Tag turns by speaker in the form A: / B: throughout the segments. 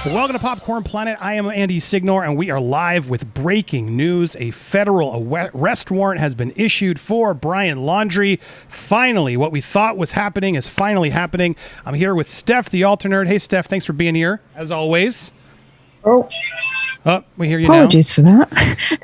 A: Welcome to Popcorn Planet. I am Andy Signor, and we are live with breaking news. A federal arrest warrant has been issued for Brian Laundrie. Finally, what we thought was happening is finally happening. I'm here with Steph, the alternate. Hey, Steph, thanks for being here, as always. Oh, we hear you now.
B: Apologies for that.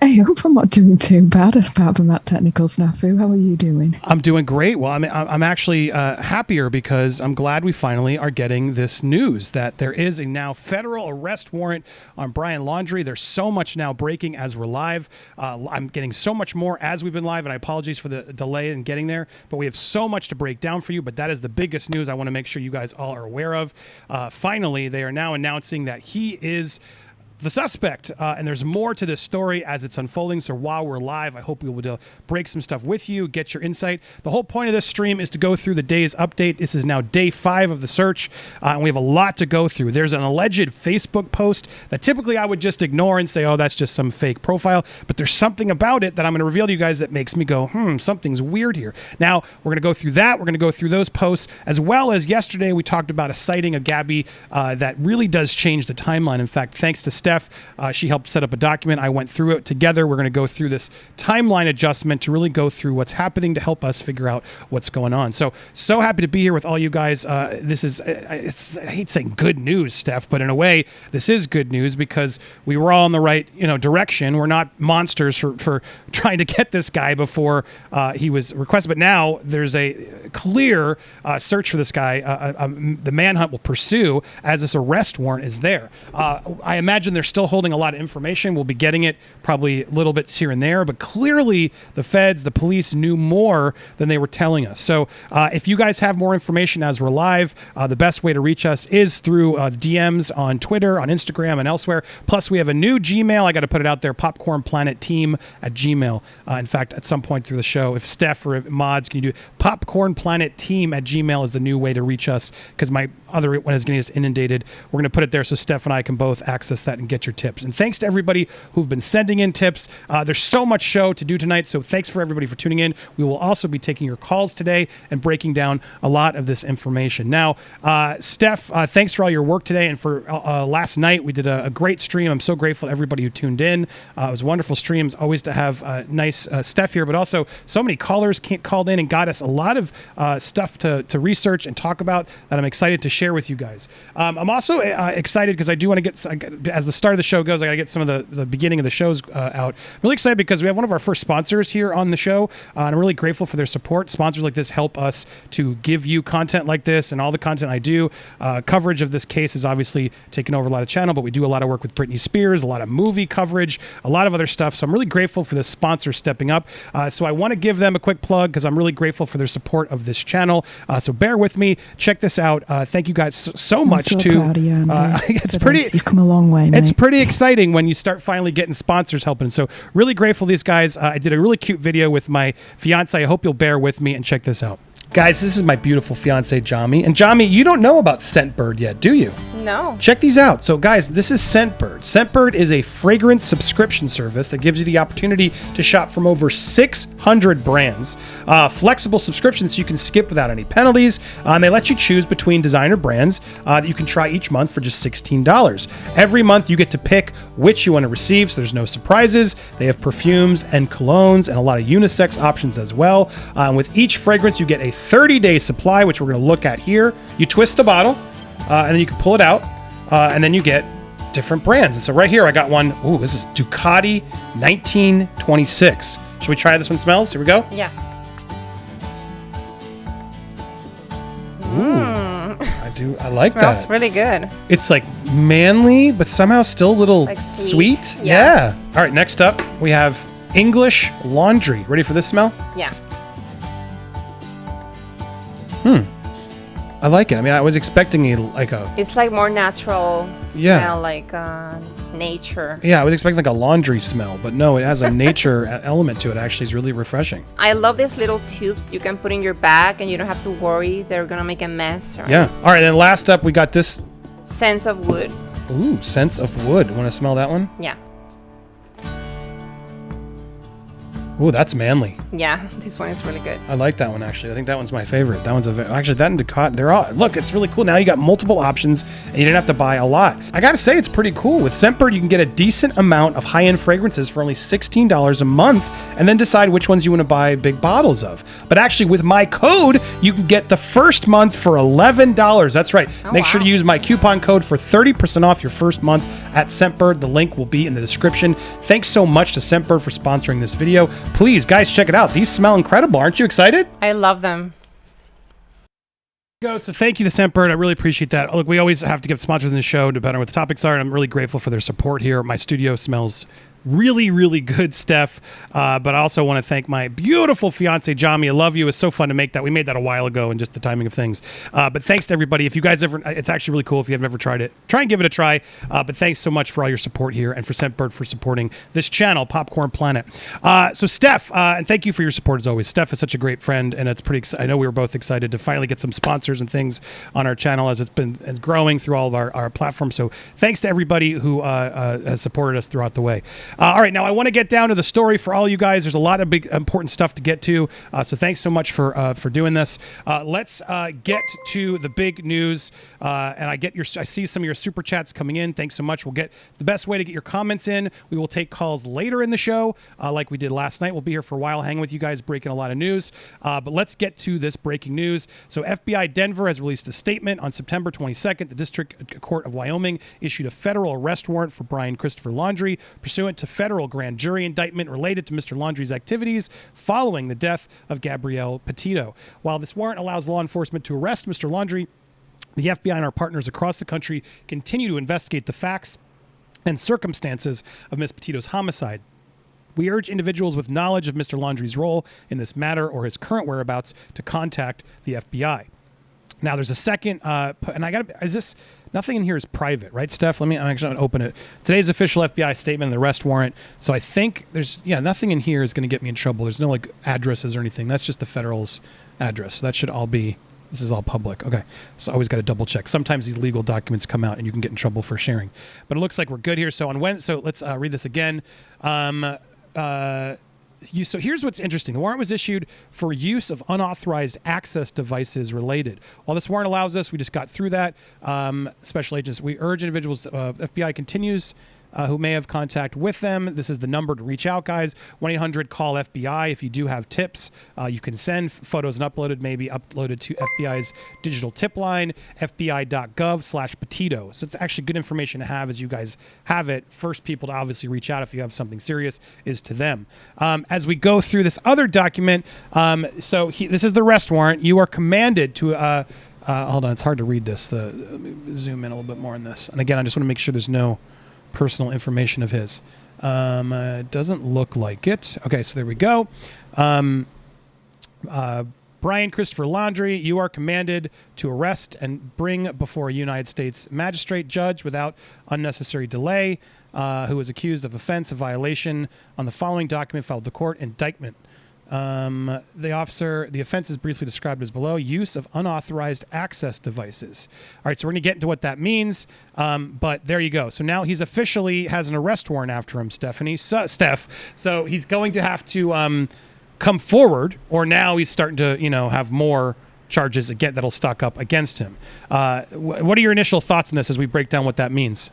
B: I hope I'm not doing too bad apart from that technical snafu. How are you doing?
A: I'm doing great. Well, I'm actually happier because I'm glad we finally are getting this news that there is a now federal arrest warrant on Brian Laundrie. There's so much now breaking as we're live. I'm getting so much more as we've been live, and I apologize for the delay in getting there, but we have so much to break down for you. But that is the biggest news I want to make sure you guys all are aware of. Finally, they are now announcing that he is the suspect, and there's more to this story as it's unfolding. So while we're live, I hope we will be able to break some stuff with you, get your insight. The whole point of this stream is to go through the day's update. This is now day 5 of the search, and we have a lot to go through. There's an alleged Facebook post that typically I would just ignore and say, oh, that's just some fake profile, but there's something about it that I'm going to reveal to you guys that makes me go, something's weird here. Now, we're going to go through that. We're going to go through those posts, as well as yesterday we talked about a sighting of Gabby that really does change the timeline. In fact, thanks to Steph, she helped set up a document. I went through it together. We're going to go through this timeline adjustment to really go through what's happening to help us figure out what's going on. So happy to be here with all you guys. This is, I hate saying good news, Steph, but in a way, this is good news because we were all in the right direction. We're not monsters for trying to get this guy before he was requested. But now there's a clear search for this guy. The manhunt will pursue as this arrest warrant is there. I imagine they're still holding a lot of information. We'll be getting it probably little bits here and there, but clearly the feds, the police knew more than they were telling us. So if you guys have more information as we're live, the best way to reach us is through DMs on Twitter, on Instagram, and elsewhere. Plus, we have a new Gmail. I got to put it out there, popcornplanet.team@gmail. In fact, at some point through the show, if Steph or if mods can you do popcornplanet.team@gmail is the new way to reach us because my other one is getting us inundated. We're going to put it there so Steph and I can both access that and get your tips. And thanks to everybody who've been sending in tips. There's so much show to do tonight, so thanks for everybody for tuning in. We will also be taking your calls today and breaking down a lot of this information. Now, Steph, thanks for all your work today and for last night. We did a great stream. I'm so grateful to everybody who tuned in. It was a wonderful stream. It's always to have nice Steph here, but also so many callers called in and got us a lot of stuff to research and talk about that I'm excited to share with you guys. I'm also excited because I do want to get, as the start of the show goes, I got to get some of the beginning of the shows out. I'm really excited because we have one of our first sponsors here on the show, and I'm really grateful for their support. Sponsors like this help us to give you content like this and all the content I do. Coverage of this case is obviously taken over a lot of channel, but we do a lot of work with Britney Spears, a lot of movie coverage, a lot of other stuff. So I'm really grateful for the sponsor stepping up. So I want to give them a quick plug because I'm really grateful for their support of this channel. So bear with me. Check this out. Thank you guys so much.
B: I'm so proud of you,
A: it's pretty.
B: You've come a long way, mate.
A: It's pretty exciting when you start finally getting sponsors helping. So really grateful to these guys. I did a really cute video with my fiance. I hope you'll bear with me and check this out. Guys, this is my beautiful fiance, Jami. And Jami, you don't know about Scentbird yet, do you?
C: No.
A: Check these out. So guys, this is Scentbird. Scentbird is a fragrance subscription service that gives you the opportunity to shop from over 600 brands. Flexible subscriptions so you can skip without any penalties. And they let you choose between designer brands that you can try each month for just $16. Every month you get to pick which you want to receive, so there's no surprises. They have perfumes and colognes and a lot of unisex options as well. With each fragrance, you get a 30-day supply, which we're going to look at here. You twist the bottle, and then you can pull it out, and then you get different brands. And so right here, I got one. Ooh, this is Ducati 1926. Should we try this one smells? Here we go.
C: Yeah.
A: Ooh, I like that.
C: Smells really good.
A: It's like manly, but somehow still a little
C: like
A: sweet.
C: Yeah.
A: All right, next up, we have English Laundry. Ready for this smell?
C: Yeah.
A: I like it. I mean, I was expecting
C: It's like more natural smell, like nature.
A: Yeah, I was expecting like a laundry smell, but no, it has a nature element to it. Actually, it's really refreshing.
C: I love these little tubes you can put in your bag, and you don't have to worry they're gonna make a mess. Right?
A: Yeah. All right, and last up, we got this.
C: Scents of wood.
A: Ooh, scents of wood. Want to smell that one?
C: Yeah.
A: Ooh, that's manly.
C: Yeah, this one is really good.
A: I like that one, actually. I think that one's my favorite. That one's actually, that and Ducati, they're all, look, it's really cool. Now you got multiple options and you didn't have to buy a lot. I gotta say, it's pretty cool. With Scentbird, you can get a decent amount of high-end fragrances for only $16 a month and then decide which ones you want to buy big bottles of. But actually, with my code, you can get the first month for $11. That's right. Make sure to use my coupon code for 30% off your first month at Scentbird. The link will be in the description. Thanks so much to Scentbird for sponsoring this video. Please, guys, check it out. These smell incredible. Aren't you excited?
C: I love them.
A: So thank you to Scentbird. I really appreciate that. Look, we always have to give sponsors in the show depending on what the topics are, and I'm really grateful for their support here. My studio smells really, really good, Steph. But I also want to thank my beautiful fiance, Jami. I love you. It's so fun to make that. We made that a while ago and just the timing of things. But thanks to everybody. If you guys ever, it's actually really cool if you have ever tried it. Try and give it a try. But thanks so much for all your support here and for Scentbird for supporting this channel, Popcorn Planet. So Steph, and thank you for your support as always. Steph is such a great friend, and it's pretty I know we were both excited to finally get some sponsors and things on our channel as it's growing through all of our platforms. So thanks to everybody who has supported us throughout the way. All right, now I want to get down to the story for all you guys. There's a lot of big important stuff to get to, so thanks so much for doing this. Let's get to the big news, and I see some of your super chats coming in. Thanks so much. It's the best way to get your comments in. We will take calls later in the show, like we did last night. We'll be here for a while, hanging with you guys, breaking a lot of news. But let's get to this breaking news. So FBI Denver has released a statement on September 22nd. The District Court of Wyoming issued a federal arrest warrant for Brian Christopher Laundrie, pursuant to federal grand jury indictment related to Mr. Laundrie's activities following the death of Gabby Petito. While this warrant allows law enforcement to arrest Mr. Laundrie, the FBI and our partners across the country continue to investigate the facts and circumstances of Ms. Petito's homicide. We urge individuals with knowledge of Mr. Laundrie's role in this matter or his current whereabouts to contact the FBI. Now, there's a second, nothing in here is private, right, Steph? I'm actually going to open it. Today's official FBI statement and the arrest warrant. So I think nothing in here is going to get me in trouble. There's no addresses or anything. That's just the federal's address. So that should all be, this is all public. Okay. So I always got to double check. Sometimes these legal documents come out and you can get in trouble for sharing. But it looks like we're good here. So let's read this again. So here's what's interesting. The warrant was issued for use of unauthorized access devices related. While this warrant allows us, we just got through that. Special agents, we urge individuals, FBI continues, who may have contact with them. This is the number to reach out, guys. 1-800-CALL-FBI. If you do have tips, you can send photos and maybe uploaded to FBI's digital tip line, fbi.gov/Petito. So it's actually good information to have as you guys have it. First people to obviously reach out if you have something serious is to them. As we go through this other document, this is the arrest warrant. You are commanded to, hold on, it's hard to read this. Let me zoom in a little bit more on this. And again, I just want to make sure there's no personal information of his. Doesn't look like it. Okay, so there we go. Brian Christopher Laundrie, you are commanded to arrest and bring before a United States magistrate judge without unnecessary delay, who is accused of offense of violation on the following document filed with the court: indictment. The offense is briefly described as below: use of unauthorized access devices. All right, so we're going to get into what that means, but there you go. So now he's officially has an arrest warrant after him, Steph. So he's going to have to come forward, or now he's starting to, have more charges again that'll stock up against him. What are your initial thoughts on this as we break down what that means?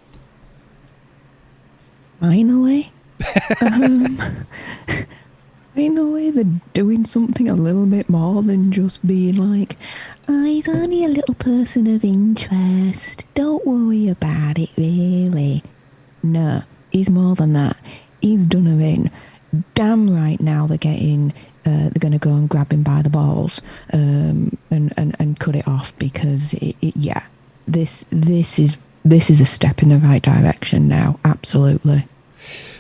B: Finally. Finally, they're doing something a little bit more than just being like, he's only a little person of interest. Don't worry about it, really. No, he's more than that. He's done her in. Damn right now they're going to go and grab him by the balls and cut it off because, this is a step in the right direction now. Absolutely.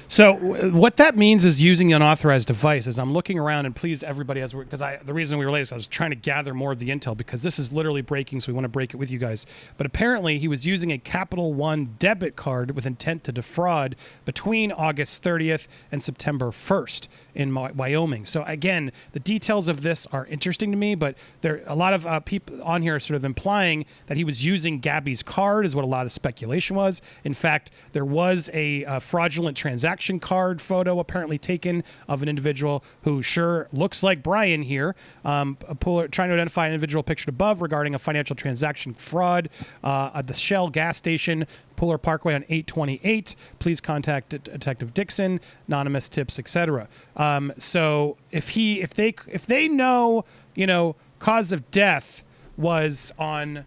A: So what that means is using the unauthorized device. As I'm looking around, and please everybody, the reason we were late is I was trying to gather more of the intel because this is literally breaking, so we want to break it with you guys. But apparently he was using a Capital One debit card with intent to defraud between August 30th and September 1st. in Wyoming. So again, the details of this are interesting to me, but there a lot of people on here are sort of implying that he was using Gabby's card is what a lot of speculation was. In fact, there was a fraudulent transaction card photo apparently taken of an individual who sure looks like Brian here, trying to identify an individual pictured above regarding a financial transaction fraud at the Shell gas station, Puller Parkway on 828. Please contact Detective Dixon. Anonymous tips, etc. So if they know, cause of death was on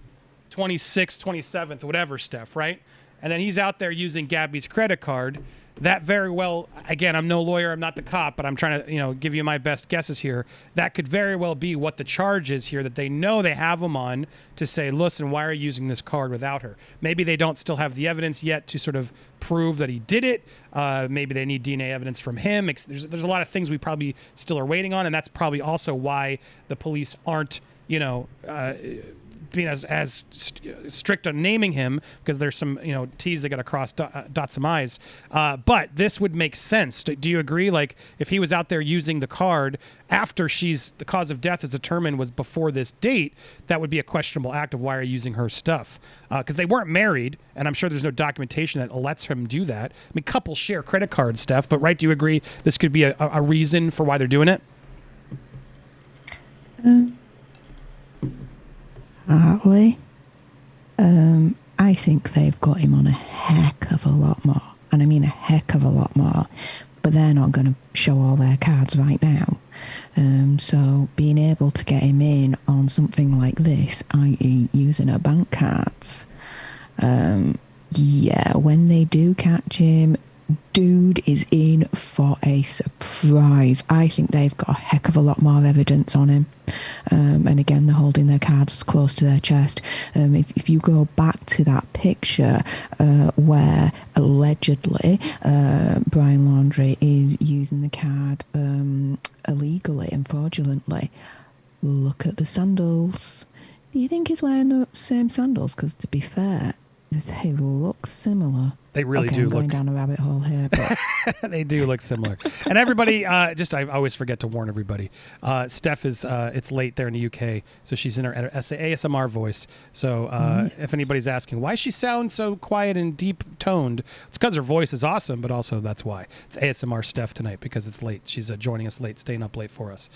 A: 26th, 27th, whatever, Steph, right? And then he's out there using Gabby's credit card. That very well, again, I'm no lawyer, I'm not the cop, but I'm trying to, give you my best guesses here. That could very well be what the charge is here, that they know they have him on to say, listen, why are you using this card without her? Maybe they don't still have the evidence yet to sort of prove that he did it. Maybe they need DNA evidence from him. There's a lot of things we probably still are waiting on, and that's probably also why the police aren't, being as strict on naming him, because there's some T's they got to cross, dot some I's. But this would make sense. Do you agree? Like if he was out there using the card after the cause of death is determined was before this date, that would be a questionable act of why are you using her stuff? Because they weren't married, and I'm sure there's no documentation that lets him do that. I mean, couples share credit cards, Steph, but right? Do you agree this could be a reason for why they're doing it?
B: Partly. I think they've got him on a heck of a lot more. And I mean a heck of a lot more. But they're not going to show all their cards right now. So being able to get him in on something like this, i.e. using her bank cards, when they do catch him, dude is in for a surprise. I think they've got a heck of a lot more evidence on him. And again, they're holding their cards close to their chest. If you go back to that picture where allegedly Brian Laundrie is using the card illegally and fraudulently, look at the sandals. Do you think he's wearing the same sandals? Because to be fair, they look similar.
A: They really do
B: I'm going
A: look
B: down a rabbit hole here, but
A: they do look similar. And everybody, I always forget to warn everybody. Steph is it's late there in the UK, so she's in her ASMR voice. So if anybody's asking why she sounds so quiet and deep toned, it's because her voice is awesome, but also that's why it's ASMR Steph tonight, because it's late. She's joining us late, staying up late for us.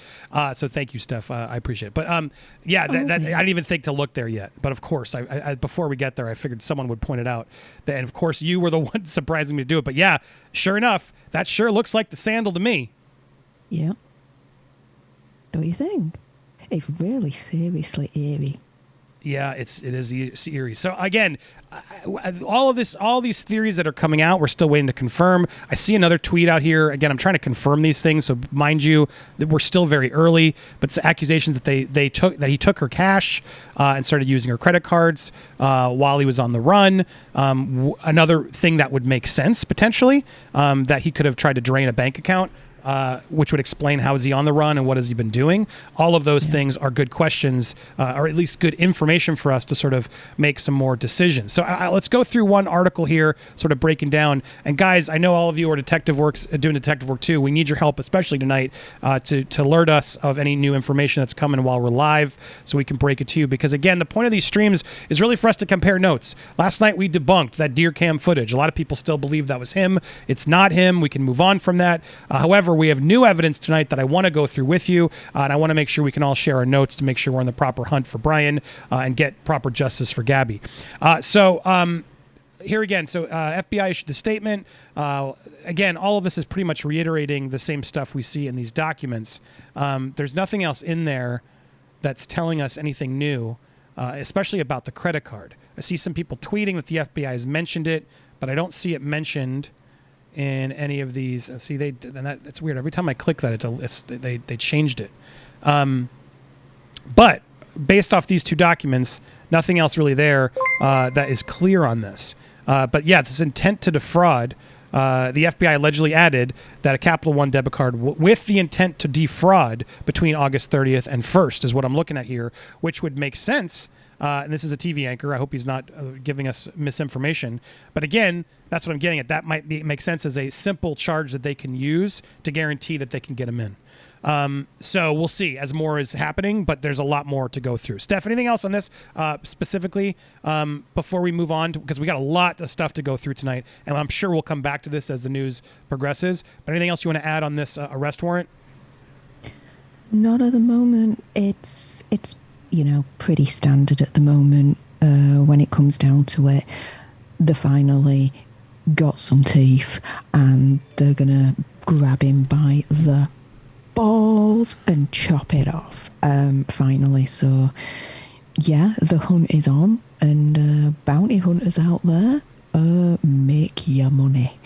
A: So thank you, Steph. I appreciate it. But I didn't even think to look there yet. But of course, I before we get there, I figured someone would point it out. And of course, you were the one surprising me to do it. But yeah, sure enough, that sure looks like the sandal to me.
B: Yeah. Don't you think? It's really seriously eerie.
A: Yeah, it is eerie. So again, all these theories that are coming out, we're still waiting to confirm. I see another tweet out here. Again, I'm trying to confirm these things, so mind you that we're still very early. But it's accusations that he took her cash and started using her credit cards while he was on the run. Another thing that would make sense potentially, that he could have tried to drain a bank account. Which would explain how is he on the run and what has he been doing. All of those things are good questions, or at least good information for us to sort of make some more decisions. So let's go through one article here, sort of breaking down. And guys, I know all of you are doing detective work too. We need your help, especially tonight, to alert us of any new information that's coming while we're live, so we can break it to you. Because again, the point of these streams is really for us to compare notes. Last night we debunked that deer cam footage. A lot of people still believe that was him. It's not him. We can move on from that. However, we have new evidence tonight that I want to go through with you, and I want to make sure we can all share our notes to make sure we're on the proper hunt for Brian and get proper justice for Gabby. Here again, so FBI issued the statement. Again, all of this is pretty much reiterating the same stuff we see in these documents. There's nothing else in there that's telling us anything new, especially about the credit card. I see some people tweeting that the FBI has mentioned it, but I don't see it mentioned in any of these. See, that's weird. Every time I click that, they changed it. But based off these two documents, nothing else really there that is clear on this. But yeah, this intent to defraud, the FBI allegedly added that a Capital One debit card with the intent to defraud between August 30th and 1st is what I'm looking at here, which would make sense. And this is a TV anchor. I hope he's not giving us misinformation. But again, that's what I'm getting at. That might make sense as a simple charge that they can use to guarantee that they can get him in. So we'll see as more is happening, but there's a lot more to go through. Steph, anything else on this specifically before we move on? Because we got a lot of stuff to go through tonight, and I'm sure we'll come back to this as the news progresses. But anything else you want to add on this arrest warrant?
B: Not at the moment. It's pretty standard at the moment when it comes down to it. They finally got some teeth, and they're going to grab him by the balls and chop it off finally. So yeah, the hunt is on, and bounty hunters out there, make your money.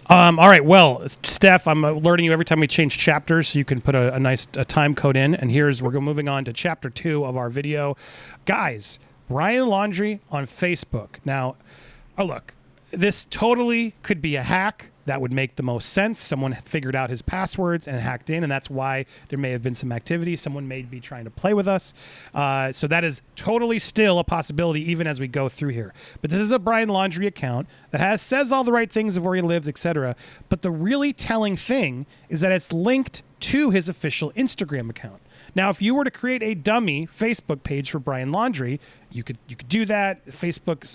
A: All right, well, Steph, I'm alerting you every time we change chapters so you can put a nice time code in, and we're moving on to chapter 2 of our video. Guys, Brian Laundrie on Facebook. Now, look, this totally could be a hack. That would make the most sense. Someone figured out his passwords and hacked in, and that's why there may have been some activity. Someone may be trying to play with us. So that is totally still a possibility even as we go through here. But this is a Brian Laundrie account that says all the right things of where he lives, etc. But the really telling thing is that it's linked to his official Instagram account. Now, if you were to create a dummy Facebook page for Brian Laundrie, you could do that. Facebook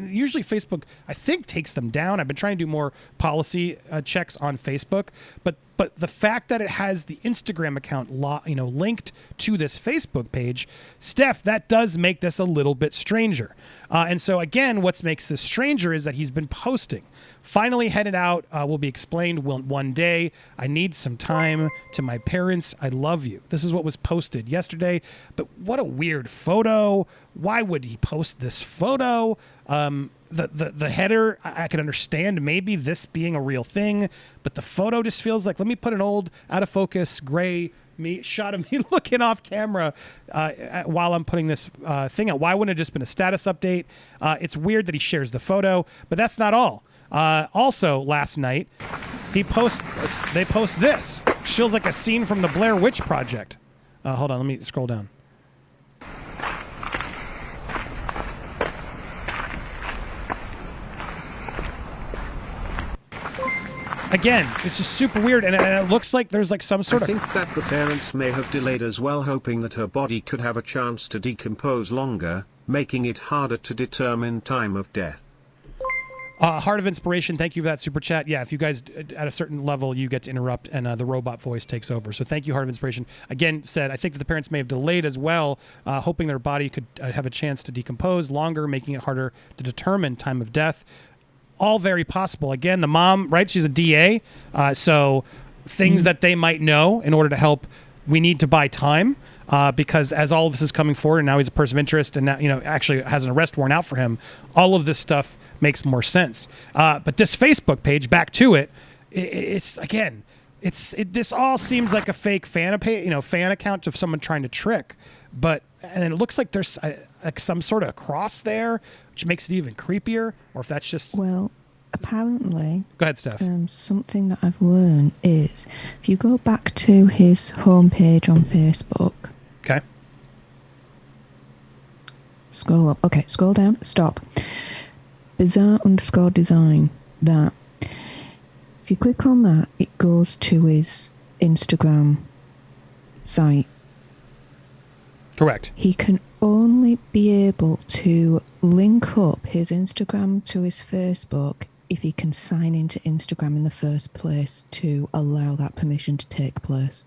A: usually Facebook, I think, takes them down. I've been trying to do more policy checks on Facebook, but the fact that it has the Instagram account linked to this Facebook page, Steph, that does make this a little bit stranger. And so again, what makes this stranger is that he's been posting. Finally headed out, will be explained one day. I need some time to my parents. I love you. This is what was posted yesterday, but what a weird photo. Why would he post this photo? The header, I can understand maybe this being a real thing, but the photo just feels like, let me put an old out of focus gray shot of me looking off camera while I'm putting this thing out. Why wouldn't it have just been a status update? It's weird that he shares the photo, but that's not all. Also, last night, they post this. Feels like a scene from the Blair Witch Project. Hold on, let me scroll down. Again, it's just super weird, and it looks like there's like some sort of...
D: I think that the parents may have delayed as well, hoping that her body could have a chance to decompose longer, making it harder to determine time of death.
A: Heart of Inspiration, thank you for that super chat. Yeah, if you guys, at a certain level, you get to interrupt, and the robot voice takes over. So thank you, Heart of Inspiration. Again, I think that the parents may have delayed as well, hoping their body could have a chance to decompose longer, making it harder to determine time of death. All very possible. Again, the mom, right? She's a DA. So things that they might know in order to help, we need to buy time because as all of this is coming forward, and now he's a person of interest, and now, actually has an arrest warrant out for him, all of this stuff makes more sense. But this Facebook page, back to it, this all seems like a fake fan account of someone trying to trick. And it looks like there's like some sort of cross there, which makes it even creepier. Or if that's just...
B: Well, apparently...
A: Go ahead, Steph.
B: Something that I've learned is, if you go back to his homepage on Facebook...
A: Okay.
B: Scroll up. Okay, scroll down. Stop. Bizarre_design. That. If you click on that, it goes to his Instagram site.
A: Correct.
B: He can only be able to link up his Instagram to his Facebook if he can sign into Instagram in the first place to allow that permission to take place.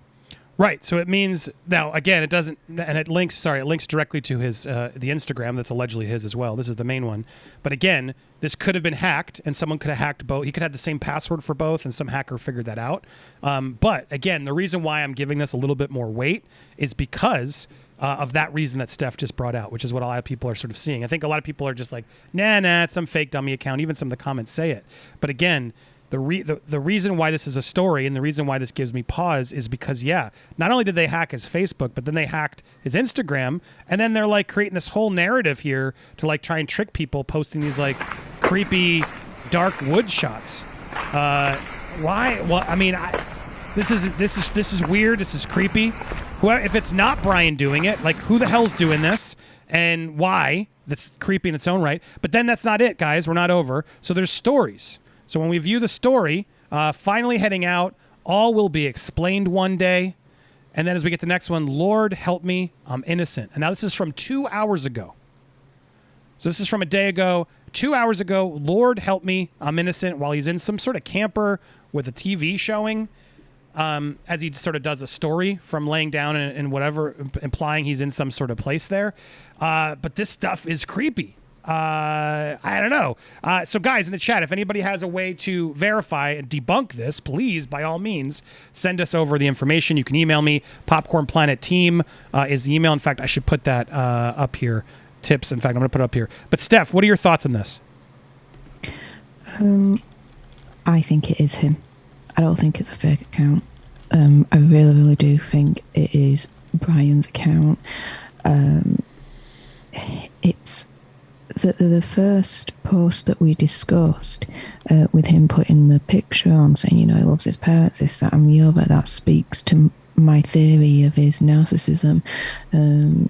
A: Right. So it means now, again, it doesn't, and it links directly to his, the Instagram that's allegedly his as well. This is the main one. But again, this could have been hacked, and someone could have hacked both. He could have the same password for both, and some hacker figured that out. But again, the reason why I'm giving this a little bit more weight is because of that reason that Steph just brought out, which is what a lot of people are sort of seeing. I think a lot of people are just like, nah, it's some fake dummy account. Even some of the comments say it. But again, the reason why this is a story and the reason why this gives me pause is because, not only did they hack his Facebook, but then they hacked his Instagram, and then they're like creating this whole narrative here to like try and trick people, posting these like creepy dark wood shots. Why? Well, I mean, this is weird. This is creepy. If it's not Brian doing it, like who the hell's doing this and why? That's creepy in its own right. But then that's not it, guys. We're not over. So there's stories. So when we view the story, finally heading out, all will be explained one day. And then as we get to the next one, Lord help me, I'm innocent. And now this is from 2 hours ago. So this is from a day ago. 2 hours ago, Lord help me, I'm innocent, while he's in some sort of camper with a TV showing. As he sort of does a story from laying down and whatever, implying he's in some sort of place there. But this stuff is creepy. I don't know. So guys in the chat, if anybody has a way to verify and debunk this, please, by all means, send us over the information. You can email me. popcornplanet.team is the email. In fact, I should put that up here. Tips. In fact, I'm going to put it up here. But Steph, what are your thoughts on this?
B: I think it is him. I don't think it's a fake account. I really, really do think it is Brian's account. It's the first post that we discussed with him putting the picture on, saying, you know, he loves his parents, this, that, and the other. That speaks to my theory of his narcissism.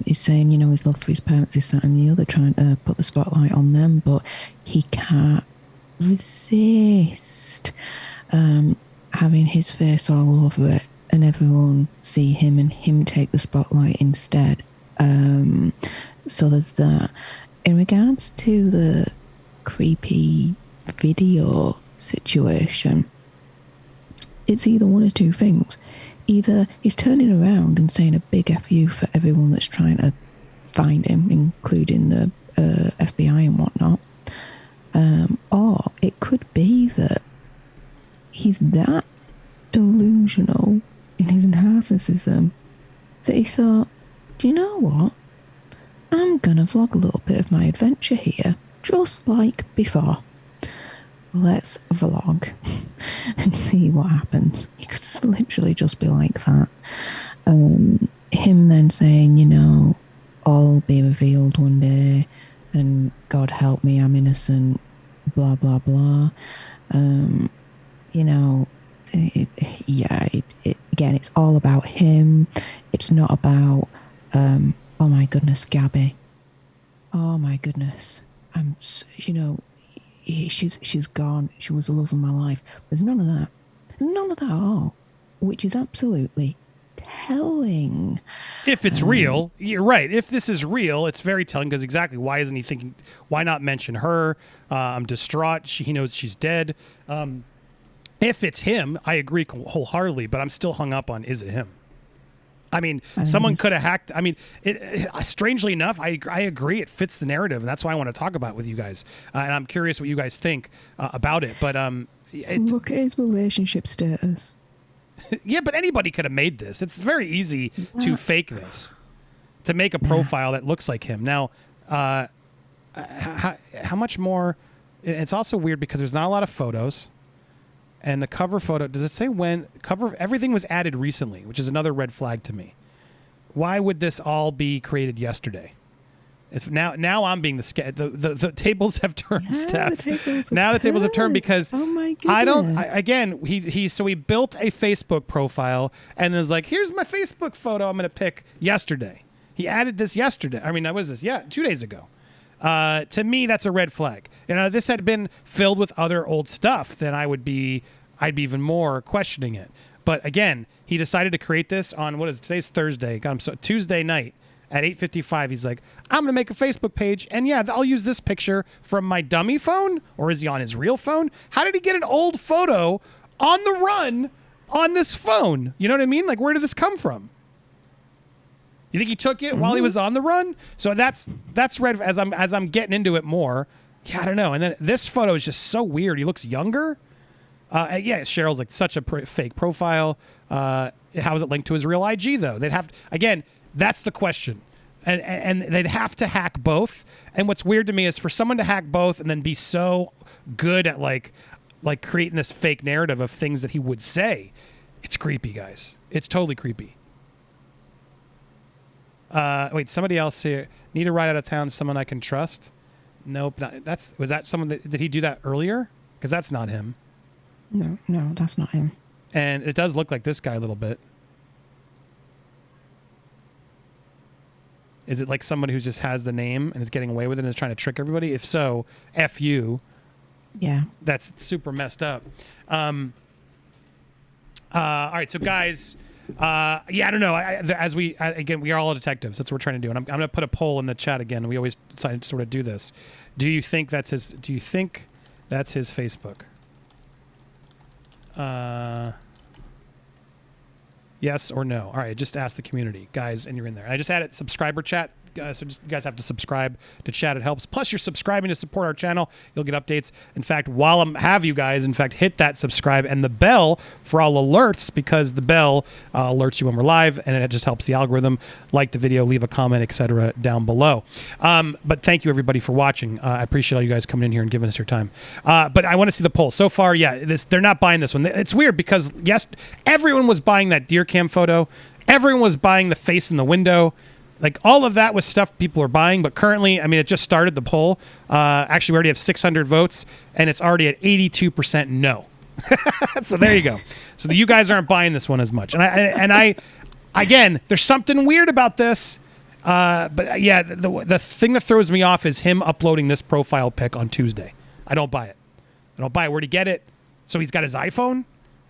B: He's saying, you know, his love for his parents, this, that, and the other, trying to put the spotlight on them, but he can't resist having his face all over it and everyone see him and him take the spotlight instead. So there's that. In regards to the creepy video situation, it's either one or two things. Either he's turning around and saying a big F you for everyone that's trying to find him, including the FBI and whatnot. Or it could be that he's that delusional in his narcissism that he thought, do you know what? I'm going to vlog a little bit of my adventure here, just like before. Let's vlog and see what happens. It could literally just be like that. Him then saying, you know, all be revealed one day and God help me, I'm innocent, blah, blah, blah. You know, again, it's all about him. It's not about, oh my goodness, Gabby. Oh my goodness. You know, she's gone. She was the love of my life. There's none of that. There's none of that at all, which is absolutely telling.
A: If it's real, you're right. If this is real, it's very telling, because exactly why isn't he thinking, why not mention her? I'm distraught. He knows she's dead. If it's him, I agree wholeheartedly, but I'm still hung up on, is it him? I mean, someone could have hacked. I mean, strangely enough, I agree. It fits the narrative, and that's why I want to talk about it with you guys. And I'm curious what you guys think about it. But
B: look at his relationship status.
A: Yeah, but anybody could have made this. It's very easy to fake this, to make a profile that looks like him. Now, how much more? It's also weird because there's not a lot of photos. And the cover photo, does it say when? Everything was added recently, which is another red flag to me. Why would this all be created yesterday? If now I'm being the tables have turned, Steph. The tables have turned because
B: oh my goodness.
A: he built a Facebook profile and is like, here's my Facebook photo I'm going to pick yesterday. He added this yesterday. I mean, what is this? Yeah, 2 days ago. To me, that's a red flag. You know, this had been filled with other old stuff, then I'd be even more questioning it. But again, he decided to create this on today's Thursday. Tuesday night at 8:55. He's like, I'm gonna make a Facebook page, and yeah, I'll use this picture from my dummy phone, or is he on his real phone? How did he get an old photo on the run on this phone? You know what I mean? Like, where did this come from? You think he took it while he was on the run? So that's red. As I'm getting into it more, yeah, I don't know. And then this photo is just so weird. He looks younger. Yeah, Cheryl's like such a fake profile. How is it linked to his real IG though? They'd have again. That's the question, and they'd have to hack both. And what's weird to me is for someone to hack both and then be so good at like creating this fake narrative of things that he would say. It's creepy, guys. It's totally creepy. Wait, somebody else here. Need to ride out of town, someone I can trust? Nope. Was that someone did he do that earlier? because that's not him.
B: No, that's not him.
A: And it does look like this guy a little bit. Is it like somebody who just has the name and is getting away with it and is trying to trick everybody? If so, F you.
B: Yeah.
A: That's super messed up. All right, so guys, I don't know. Again, we are all detectives. That's what we're trying to do. And I'm going to put a poll in the chat again. We always sort of do this. Do you think that's his Facebook? Yes or no? All right, just ask the community, guys, and you're in there. I just added subscriber chat, so you guys have to subscribe to chat. It helps. Plus, you're subscribing to support our channel. You'll get updates. In fact, while I have you guys, hit that subscribe and the bell for all alerts, because the bell alerts you when we're live, and it just helps the algorithm. Like the video, leave a comment, etc. down below. But thank you, everybody, for watching. I appreciate all you guys coming in here and giving us your time. But I want to see the poll. So far, they're not buying this one. It's weird because, yes, everyone was buying that deer cam photo. Everyone was buying the face in the window. Like, all of that was stuff people are buying, but currently, it just started the poll. Actually, we already have 600 votes, and it's already at 82% no. So there you go. So you guys aren't buying this one as much. And I again, there's something weird about this. But yeah, the thing that throws me off is him uploading this profile pic on Tuesday. I don't buy it. Where'd he get it? So he's got his iPhone?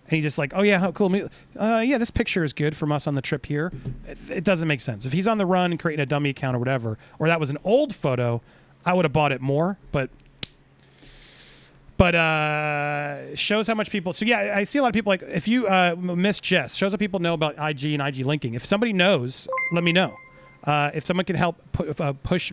A: And he's just like, oh, yeah, how cool. Yeah, this picture is good from us on the trip here. It doesn't make sense. If he's on the run and creating a dummy account or whatever, or that was an old photo, I would have bought it more. But shows how much people. So, yeah, I see a lot of people like, if you miss Jess, shows how people know about IG and IG linking. If somebody knows, let me know. If someone can help push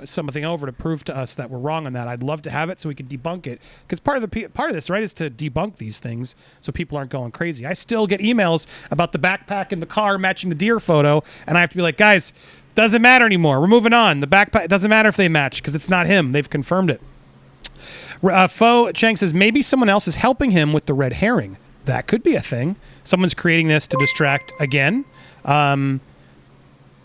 A: something over to prove to us that we're wrong on that, I'd love to have it so we can debunk it. Because part of this, right, is to debunk these things so people aren't going crazy. I still get emails about the backpack in the car matching the deer photo, and I have to be like, guys, doesn't matter anymore. We're moving on. The backpack, it doesn't matter if they match because it's not him. They've confirmed it. Fo Chang says maybe someone else is helping him with the red herring. That could be a thing. Someone's creating this to distract again.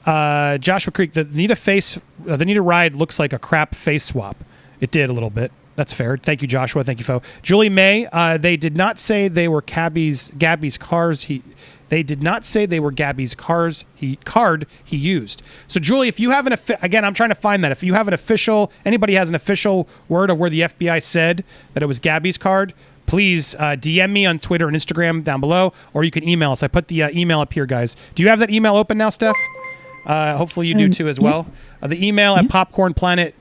A: Joshua Creek, the Nita ride looks like a crap face swap. It did a little bit. That's fair. Thank you, Joshua. Thank you, Fo. Julie May, they did not say they were Gabby's cars. They did not say they were Gabby's cars. Card he used. So, Julie, if you have again, I'm trying to find that. If you have anybody has an official word of where the FBI said that it was Gabby's card, please DM me on Twitter and Instagram down below, or you can email us. I put the email up here, guys. Do you have that email open now, Steph? Hopefully you do too as well. The email at Popcorn Planet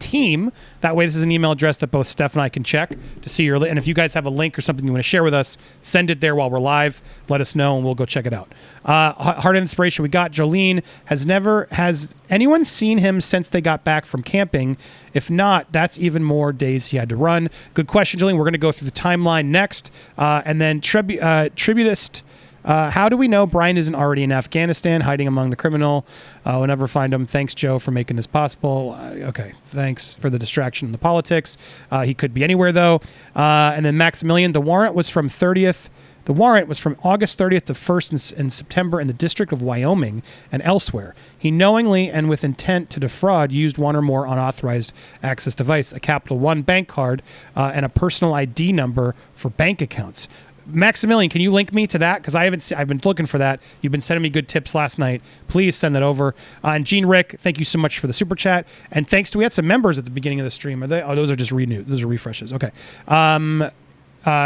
A: Team. That way, this is an email address that both Steph and I can check to see your. And if you guys have a link or something you want to share with us, send it there while we're live. Let us know and we'll go check it out. Heart of Inspiration. We got Jolene. Has anyone seen him since they got back from camping? If not, that's even more days he had to run. Good question, Jolene. We're going to go through the timeline next, and then Tributist. How do we know Brian isn't already in Afghanistan hiding among the criminal? We'll never find him. Thanks, Joe, for making this possible. Okay, thanks for the distraction in the politics. He could be anywhere, though. And then Maximilian, the warrant was from August 30th to 1st in September in the District of Wyoming and elsewhere. He knowingly and with intent to defraud used one or more unauthorized access device, a Capital One bank card, and a personal ID number for bank accounts. Maximilian, can you link me to that? Because I've been looking for that. You've been sending me good tips last night. Please send that over. And Gene Rick, thank you so much for the super chat. And thanks we had some members at the beginning of the stream. Are they? Oh, those are just renewed. Those are refreshes. Okay.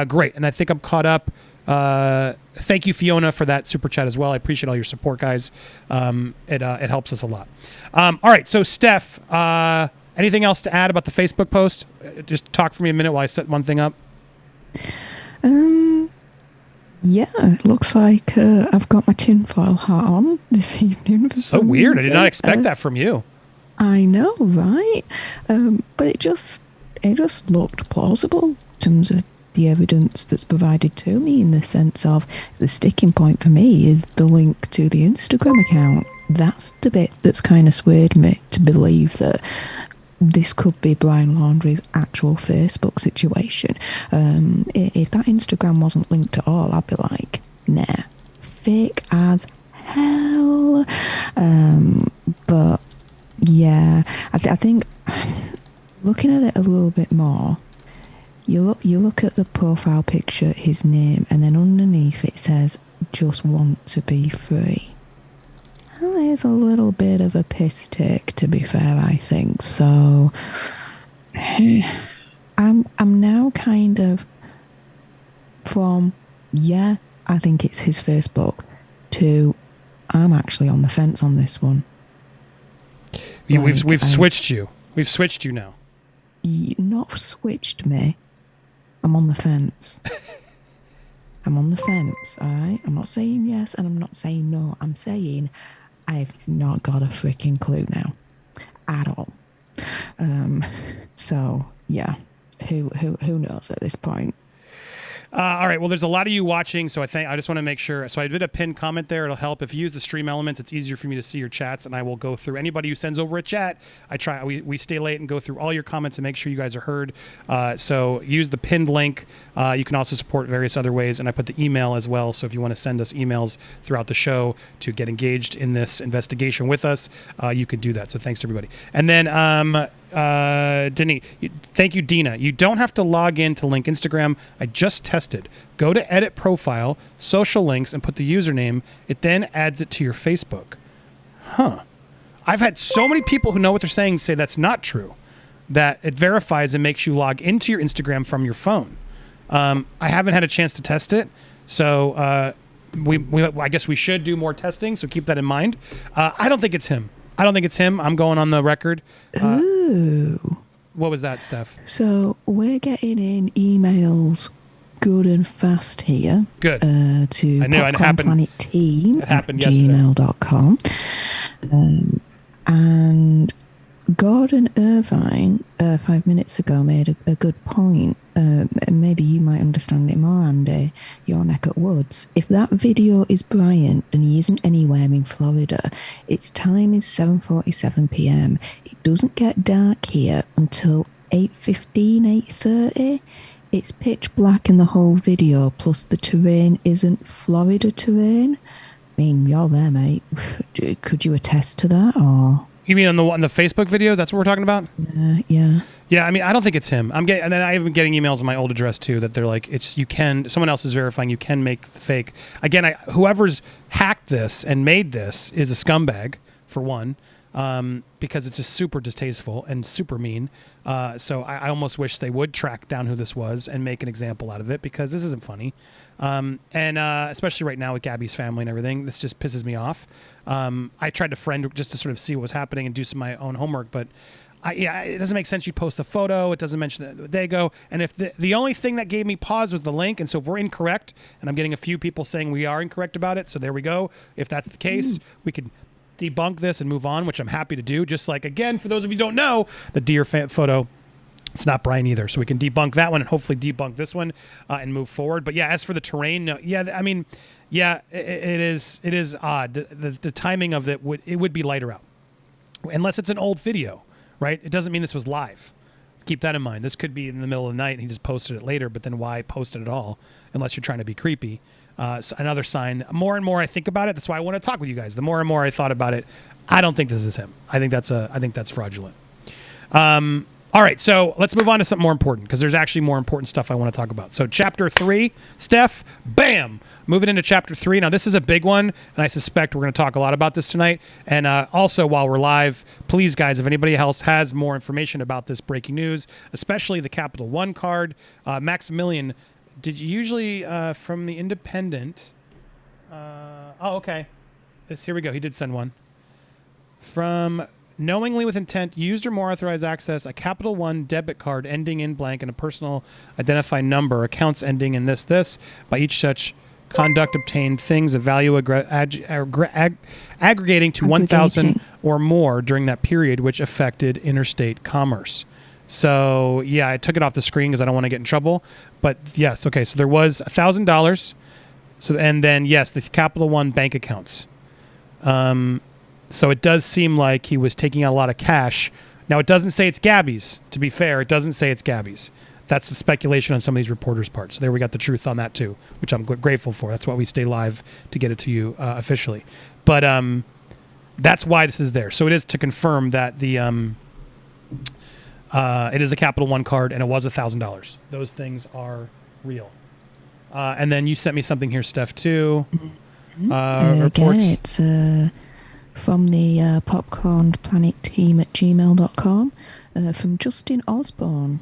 A: Great. And I think I'm caught up. Thank you, Fiona, for that super chat as well. I appreciate all your support, guys. It helps us a lot. All right. So, Steph, anything else to add about the Facebook post? Just talk for me a minute while I set one thing up.
B: Yeah, it looks like I've got my tinfoil hat on this evening.
A: So weird. I did not expect that from you.
B: I know, right? But it just looked plausible in terms of the evidence that's provided to me, in the sense of the sticking point for me is the link to the Instagram account. That's the bit that's kind of swayed me to believe that this could be Brian Laundrie's actual Facebook situation. If that Instagram wasn't linked at all, I'd be like, nah, fake as hell. But yeah, I think looking at it a little bit more, You look at the profile picture, his name, and then underneath it says, "Just want to be free." That is a little bit of a piss take, to be fair, I think. So I'm now kind of from, yeah, I think it's his Facebook, to I'm actually on the fence on this one.
A: Yeah, we've switched you. We've switched you now.
B: Not switched me. I'm on the fence. I'm on the fence, all right? I'm not saying yes and I'm not saying no. I'm saying I've not got a freaking clue now. At all. So, yeah. Who knows at this point?
A: All right. Well, there's a lot of you watching, so I just want to make sure. So I did a pinned comment there. It'll help if you use the stream elements. It's easier for me to see your chats, and I will go through anybody who sends over a chat. We stay late and go through all your comments and make sure you guys are heard. So use the pinned link. You can also support various other ways, and I put the email as well. So if you want to send us emails throughout the show to get engaged in this investigation with us, you can do that. So thanks everybody. And then Denny, thank you, Dina. You don't have to log in to link Instagram. I just tested. Go to edit profile, social links, and put the username. It then adds it to your Facebook. Huh. I've had so many people who know what they're saying say that's not true, that it verifies and makes you log into your Instagram from your phone. I haven't had a chance to test it, so I guess we should do more testing, so keep that in mind. I don't think it's him. I'm going on the record.
B: Ooh.
A: What was that, Steph?
B: So we're getting in emails good and fast here.
A: Good.
B: To popcornplanet@gmail.com. And Gordon Irvine 5 minutes ago made a good point. Maybe you might understand it more, Andy, your neck of woods. If that video is Brian and he isn't anywhere in Florida, its time is 7:47 p.m. It doesn't get dark here until 8:15, 8:30. It's pitch black in the whole video, plus the terrain isn't Florida terrain. I mean, you're there, mate. Could you attest to that, or...?
A: You mean on the Facebook video? That's what we're talking about?
B: Yeah.
A: Yeah, I mean, I don't think it's him. And then I've been getting emails on my old address too that they're like, someone else is verifying you can make the fake. Again, whoever's hacked this and made this is a scumbag, for one, because it's just super distasteful and super mean. So I almost wish they would track down who this was and make an example out of it, because this isn't funny. And especially right now with Gabby's family and everything, this just pisses me off. I tried to friend just to sort of see what was happening and do some of my own homework, but it doesn't make sense. You post a photo, it doesn't mention the they go, and if the only thing that gave me pause was the link, and so if we're incorrect, and I'm getting a few people saying we are incorrect about it, so there we go. If that's the case, we could debunk this and move on, which I'm happy to do. Just like, again, for those of you who don't know, the deer photo, it's not Brian either, so we can debunk that one and hopefully debunk this one and move forward. But yeah, as for the terrain, no, yeah, I mean, yeah, it is odd. The timing of it would be lighter out, unless it's an old video, right? It doesn't mean this was live. Keep that in mind. This could be in the middle of the night and he just posted it later, but then why post it at all unless you're trying to be creepy? So another sign. More and more I think about it. That's why I want to talk with you guys. The more and more I thought about it, I don't think this is him. I think that's fraudulent. All right, so let's move on to something more important, because there's actually more important stuff I want to talk about. So Chapter 3, Steph, bam! Moving into Chapter 3. Now, this is a big one, and I suspect we're going to talk a lot about this tonight. And also, while we're live, please, guys, if anybody else has more information about this breaking news, especially the Capital One card, Maximilian, did you usually, from the Independent... okay. Here we go. He did send one. From... knowingly with intent, used or more authorized access a Capital One debit card ending in blank and a personal identifying number, accounts ending in this, by each such conduct obtained things of value aggregating to 1,000 or more during that period, which affected interstate commerce. So, yeah, I took it off the screen because I don't want to get in trouble. But, yes, okay, so there was $1,000. So, and then, yes, the Capital One bank accounts. So it does seem like he was taking out a lot of cash. Now, it doesn't say it's Gabby's. To be fair, it doesn't say it's Gabby's. That's the speculation on some of these reporters' parts. So there we got the truth on that, too, which I'm grateful for. That's why we stay live to get it to you officially. But that's why this is there. So it is to confirm that It is a Capital One card, and it was $1,000. Those things are real. And then you sent me something here, Steph, too. Reports.
B: Again, it's from the popcornplanetteam@gmail.com from Justin Osborne.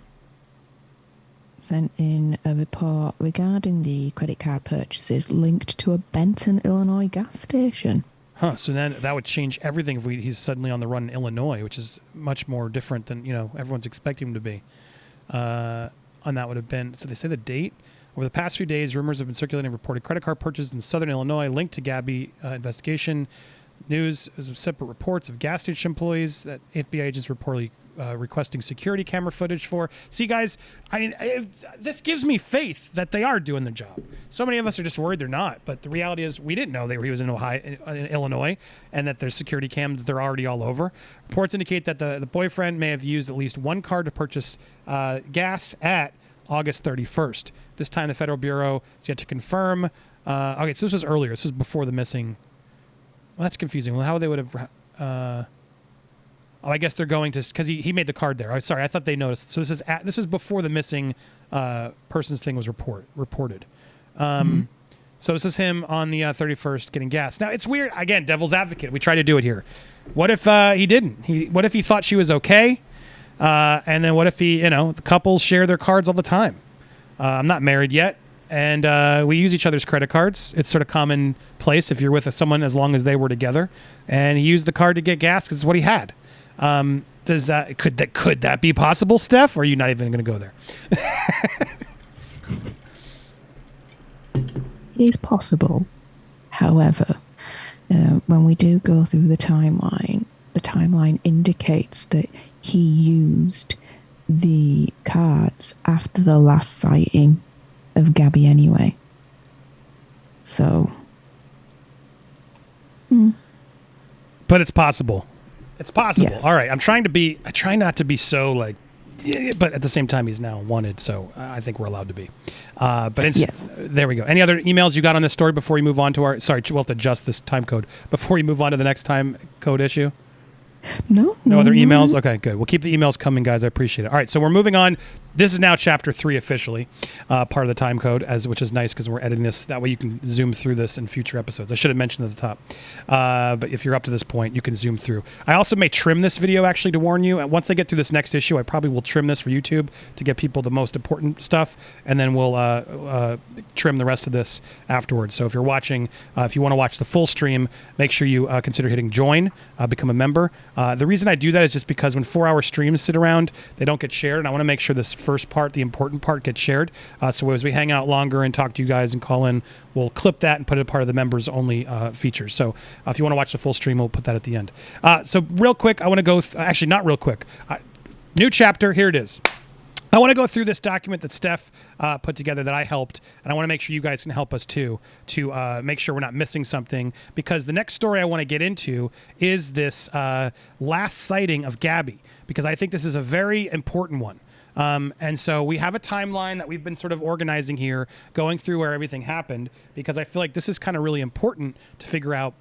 B: Sent in a report regarding the credit card purchases linked to a Benton, Illinois gas station.
A: Huh, so then that would change everything if he's suddenly on the run in Illinois, which is much more different than, everyone's expecting him to be. And that would have been, so they say the date. Over the past few days, rumors have been circulating reported credit card purchases in southern Illinois linked to Gabby investigation. News separate reports of gas station employees that FBI agents reportedly requesting security camera footage for. See, guys, this gives me faith that they are doing their job. So many of us are just worried they're not, but the reality is we didn't know he was in Illinois, and that there's security cam that they're already all over. Reports indicate that the boyfriend may have used at least one card to purchase gas at August 31st. This time, the Federal Bureau is yet to confirm. Okay, so this was earlier. This was before the missing. Well, that's confusing. Well, how they would have... I guess they're going to... Because he made the card there. Sorry, I thought they noticed. So this is before the missing person's thing was reported. So this is him on the 31st getting gas. Now, it's weird. Again, devil's advocate. We try to do it here. What if he didn't? What if he thought she was okay? And then what if the couples share their cards all the time? I'm not married yet. And we use each other's credit cards. It's sort of commonplace if you're with someone as long as they were together. And he used the card to get gas because it's what he had. Could that be possible, Steph? Or are you not even going to go there?
B: It is possible. However, when we do go through the timeline indicates that he used the cards after the last sighting of Gabby anyway. So.
A: But it's possible. It's possible.
B: Yes.
A: All right. I try not to be so like, but at the same time, he's now wanted. So I think we're allowed to be.
B: Yes.
A: There we go. Any other emails you got on this story before you move on to we'll have to adjust this time code before you move on to the next time code issue?
B: No
A: other emails? Okay, good. We'll keep the emails coming, guys. I appreciate it. All right, so we're moving on. This is now chapter 3 officially, part of the time code, which is nice because we're editing this. That way you can zoom through this in future episodes. I should have mentioned at the top. But if you're up to this point, you can zoom through. I also may trim this video, actually, to warn you. And once I get through this next issue, I probably will trim this for YouTube to get people the most important stuff. And then we'll trim the rest of this afterwards. So if you're watching, if you want to watch the full stream, make sure you consider hitting join, become a member. The reason I do that is just because when 4-hour streams sit around, they don't get shared. And I want to make sure this first part, the important part, gets shared. So as we hang out longer and talk to you guys and call in, we'll clip that and put it a part of the members only features. So if you want to watch the full stream, we'll put that at the end. So real quick, I want to go, actually not real quick. New chapter, here it is. I want to go through this document that Steph put together that I helped, and I want to make sure you guys can help us too, to make sure we're not missing something, because the next story I want to get into is this last sighting of Gabby, because I think this is a very important one. And so we have a timeline that we've been sort of organizing here, going through where everything happened, because I feel like this is kind of really important to figure out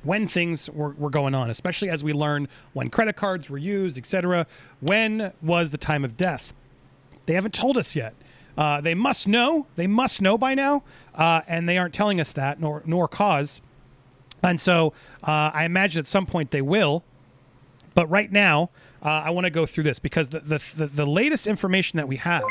A: when things were going on, especially as we learn when credit cards were used, etc. When was the time of death? They haven't told us yet. They must know. They must know by now, and they aren't telling us that, nor cause. And so I imagine at some point they will. But right now, I want to go through this because the latest information that we have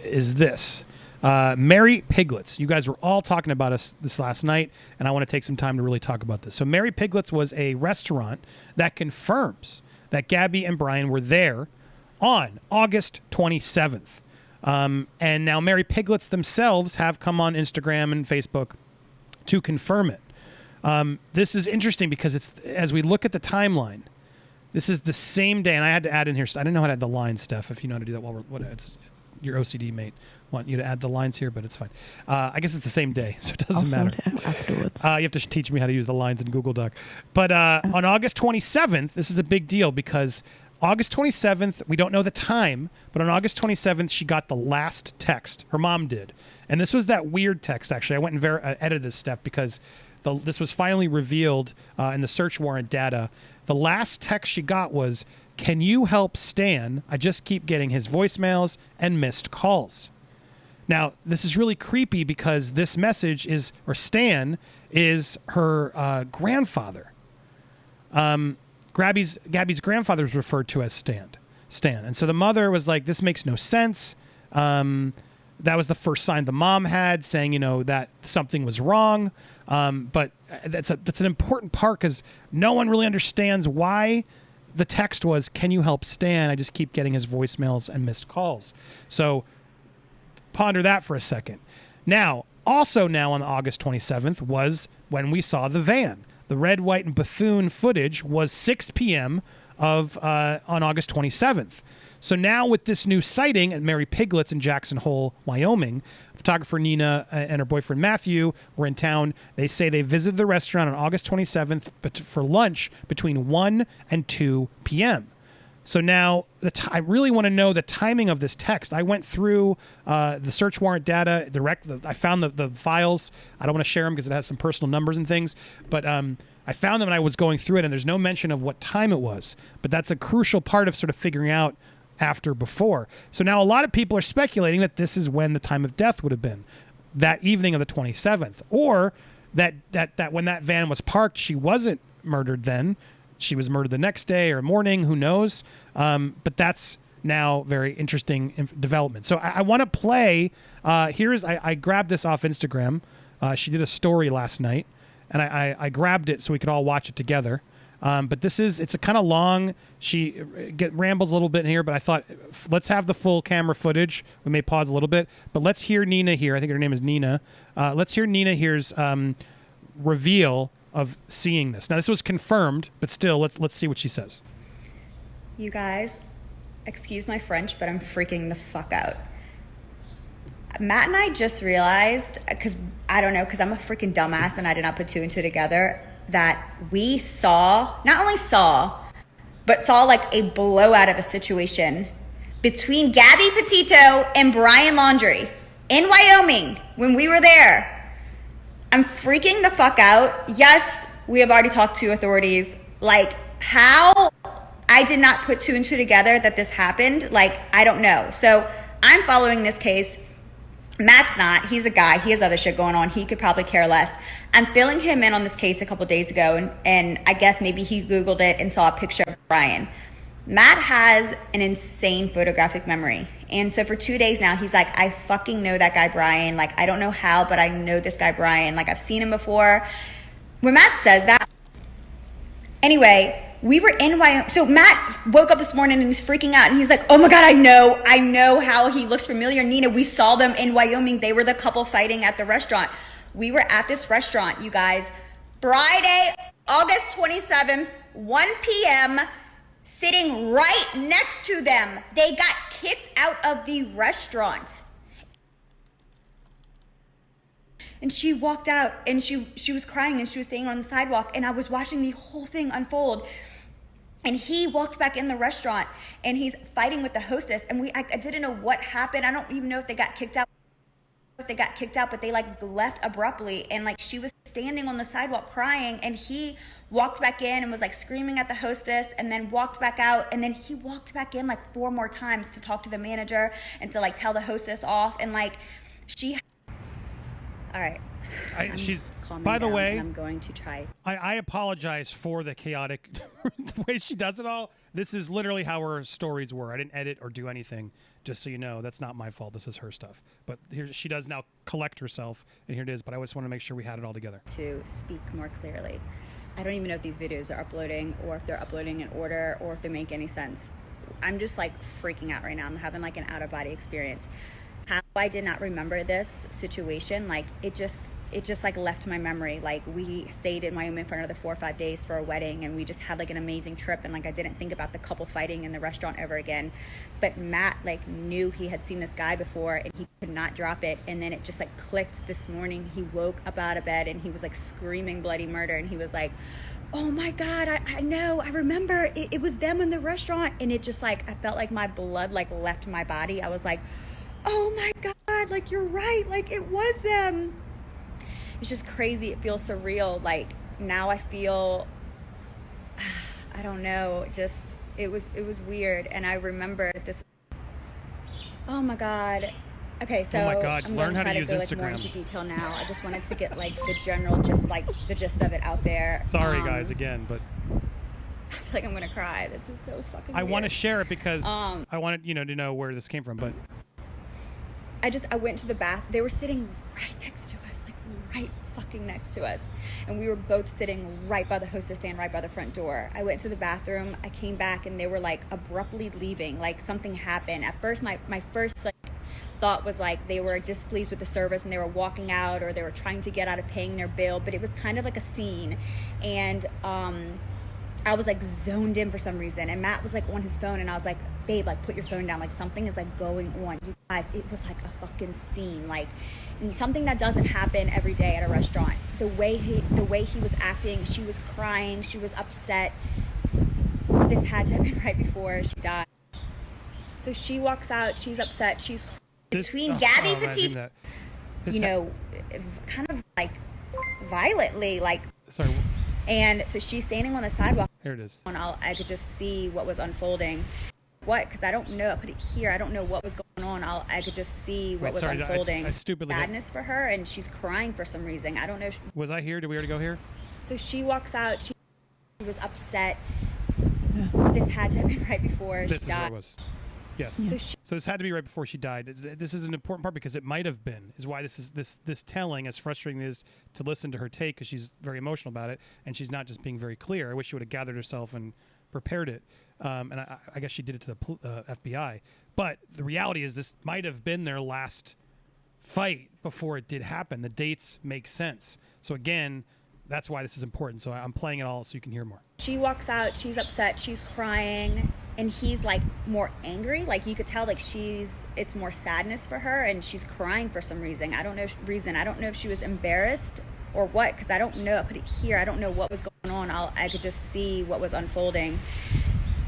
A: is this. Merry Piglets. You guys were all talking about us this last night, and I want to take some time to really talk about this. So Merry Piglets was a restaurant that confirms that Gabby and Brian were there on August 27th. And now Merry Piglets themselves have come on Instagram and Facebook to confirm it. This is interesting because it's, as we look at the timeline, this is the same day, and I had to add in here. I didn't know how to add the line stuff. If you know how to do that, it's your OCD mate want you to add the lines here, but it's fine. I guess it's the same day, so it doesn't matter.
B: I'll sort it out afterwards.
A: You have to teach me how to use the lines in Google Doc. But on August 27th, this is a big deal because August 27th, we don't know the time, but on August 27th, she got the last text. Her mom did. And this was that weird text, actually. I went and edited this stuff because this was finally revealed in the search warrant data. The last text she got was, "Can you help Stan? I just keep getting his voicemails and missed calls." Now, this is really creepy because this message is, or Stan is her grandfather. Gabby's grandfather is referred to as Stan. And so the mother was like, this makes no sense. That was the first sign the mom had, saying, that something was wrong. But that's an important part because no one really understands why the text was, "Can you help Stan? I just keep getting his voicemails and missed calls." So ponder that for a second. Now, also now on August 27th was when we saw the van. The red, white, and Bethune footage was 6 p.m. on August 27th. So now with this new sighting at Merry Piglets in Jackson Hole, Wyoming, photographer Nina and her boyfriend Matthew were in town. They say they visited the restaurant on August 27th for lunch between 1 and 2 p.m. So now I really want to know the timing of this text. I went through the search warrant data I found the files. I don't want to share them because it has some personal numbers and things, but I found them and I was going through it, and there's no mention of what time it was. But that's a crucial part of sort of figuring out after before. So now a lot of people are speculating that this is when the time of death would have been, that evening of the 27th, or that when that van was parked, she wasn't murdered then. She was murdered the next day or morning, who knows? But that's now very interesting development. So I want to play. I grabbed this off Instagram. She did a story last night, and I grabbed it so we could all watch it together. But it's a kind of long. She rambles a little bit in here, but I thought let's have the full camera footage. We may pause a little bit, but let's hear Nina here. I think her name is Nina. Let's hear Nina here's reveal of seeing this. Now, this was confirmed, but still, let's see what she says.
E: You guys, excuse my French, but I'm freaking the fuck out. Matt and I just realized, because I'm a freaking dumbass and I did not put two and two together, that we not only saw like a blowout of a situation between Gabby Petito and Brian Laundrie in Wyoming when we were there. I'm freaking the fuck out. Yes, we have already talked to authorities. Like, how I did not put two and two together that this happened, I don't know. So I'm following this case. Matt's not. He's a guy. He has other shit going on. He could probably care less. I'm filling him in on this case a couple days ago, and I guess maybe he Googled it and saw a picture of Brian. Matt has an insane photographic memory. And so for 2 days now, he's like, I fucking know that guy Brian. I don't know how, but I know this guy Brian. I've seen him before. When Matt says that, anyway, we were in Wyoming. So Matt woke up this morning and he's freaking out. And he's like, oh my God, I know how he looks familiar. Nina, we saw them in Wyoming. They were the couple fighting at the restaurant. We were at this restaurant, you guys. Friday, August 27th, 1 p.m., sitting right next to them. They got kicked out of the restaurant. And she walked out and she was crying and she was staying on the sidewalk, and I was watching the whole thing unfold. And he walked back in the restaurant and he's fighting with the hostess, and I didn't know what happened. I don't even know if they got kicked out. But they left abruptly, and she was standing on the sidewalk crying, and he walked back in and was screaming at the hostess, and then walked back out, and then he walked back in 4 more times to talk to the manager and to tell the hostess off, and she. All right.
A: She's, by the way,
E: I'm going to try.
A: I apologize for the chaotic the way she does it all. This is literally how her stories were. I didn't edit or do anything, just so you know. That's not my fault. This is her stuff. But here she does now collect herself, and here it is. But I just want to make sure we had it all together.
E: To speak more clearly, I don't even know if these videos are uploading, or if they're uploading in order, or if they make any sense. I'm just freaking out right now. I'm having an out-of-body experience. How I did not remember this situation, it just left my memory. We stayed in Wyoming for another 4 or 5 days for a wedding, and we just had an amazing trip, and I didn't think about the couple fighting in the restaurant ever again. But Matt knew he had seen this guy before, and he could not drop it. And then it just clicked this morning. He woke up out of bed and he was screaming bloody murder, and he was like, oh my God, I know, I remember it was them in the restaurant. And it just I felt my blood left my body. I was like, oh my God, you're right, it was them. It's just crazy. It feels surreal. Now I feel, I don't know, just It was weird, and I remember this. Oh my god. Okay, so
A: Oh my God,
E: I'm
A: learn
E: gonna
A: how
E: try
A: to
E: to
A: use
E: go like more
A: Instagram.
E: into detail now. I just wanted to get like the general, just like the gist of it out there.
A: Sorry, guys, again, but
E: I feel like I'm gonna cry. This is so fucking.
A: I want to
E: weird.
A: share it because I wanted to know where this came from. But
E: I went to the bath. They were sitting right next to us, like right fucking next to us, and we were both sitting right by the hostess stand, right by the front door. I went to the bathroom. I came back, and they were like abruptly leaving. Like something happened. At first, my first like thought was like they were displeased with the service and they were walking out, or they were trying to get out of paying their bill. But it was kind of like a scene, and I was like zoned in for some reason, and Matt was like on his phone, and I was like, babe, like put your phone down, like something is like going on. You guys, it was like a fucking scene, like something that doesn't happen every day at a restaurant. The way he was acting, she was crying, she was upset. This had to have been right before she died. So she walks out, she's upset, she's between Gabby Petito, kind of like violently, like.
A: Sorry.
E: And so she's standing on the sidewalk.
A: Here it is.
E: And I could just see what was unfolding. What? Because I don't know. I couldn't hear. I don't know what was going on. I could just see what was unfolding.
A: I stupidly
E: sadness for her, and she's crying for some reason. I don't know.
A: Was I here? Did we already go here?
E: So she walks out. She was upset. This had to have been right before she died.
A: This is where it was. Yes.
E: Yeah.
A: So this had to be right before she died. This is an important part because it might have been. Is why this telling, as frustrating as it is to listen to her take, because she's very emotional about it and she's not just being very clear. I wish she would have gathered herself and prepared it. And I guess she did it to the FBI. But the reality is this might have been their last fight before it did happen. The dates make sense. So again, that's why this is important. So I'm playing it all so you can hear more.
E: She walks out, she's upset, she's crying, and he's like more angry. Like you could tell like it's more sadness for her, and she's crying for some reason. I don't know if she was embarrassed or what, because I don't know. I couldn't hear. I don't know what was going on. I could just see what was unfolding.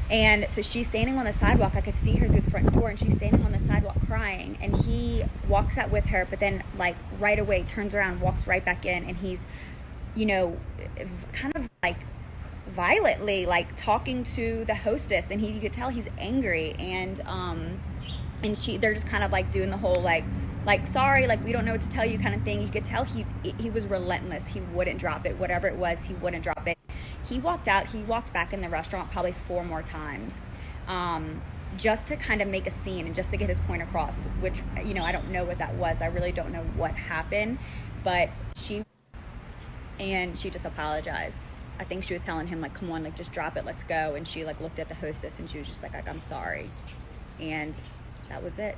E: And so she's standing on the sidewalk. I could see her through the front door, and she's standing on the sidewalk crying. And he walks out with her, but then like right away turns around, walks right back in, and he's, kind of like violently like talking to the hostess, and you could tell he's angry, and they're just kind of like doing the whole like sorry, like we don't know what to tell you kind of thing. You could tell he was relentless. He wouldn't drop it. Whatever it was, he wouldn't drop it. He walked out. He walked back in the restaurant probably 4 more times, just to kind of make a scene and just to get his point across, which, I don't know what that was. I really don't know what happened, but she just apologized. I think she was telling him like, come on, like just drop it, let's go. And she like looked at the hostess and she was just like I'm sorry. And that was it.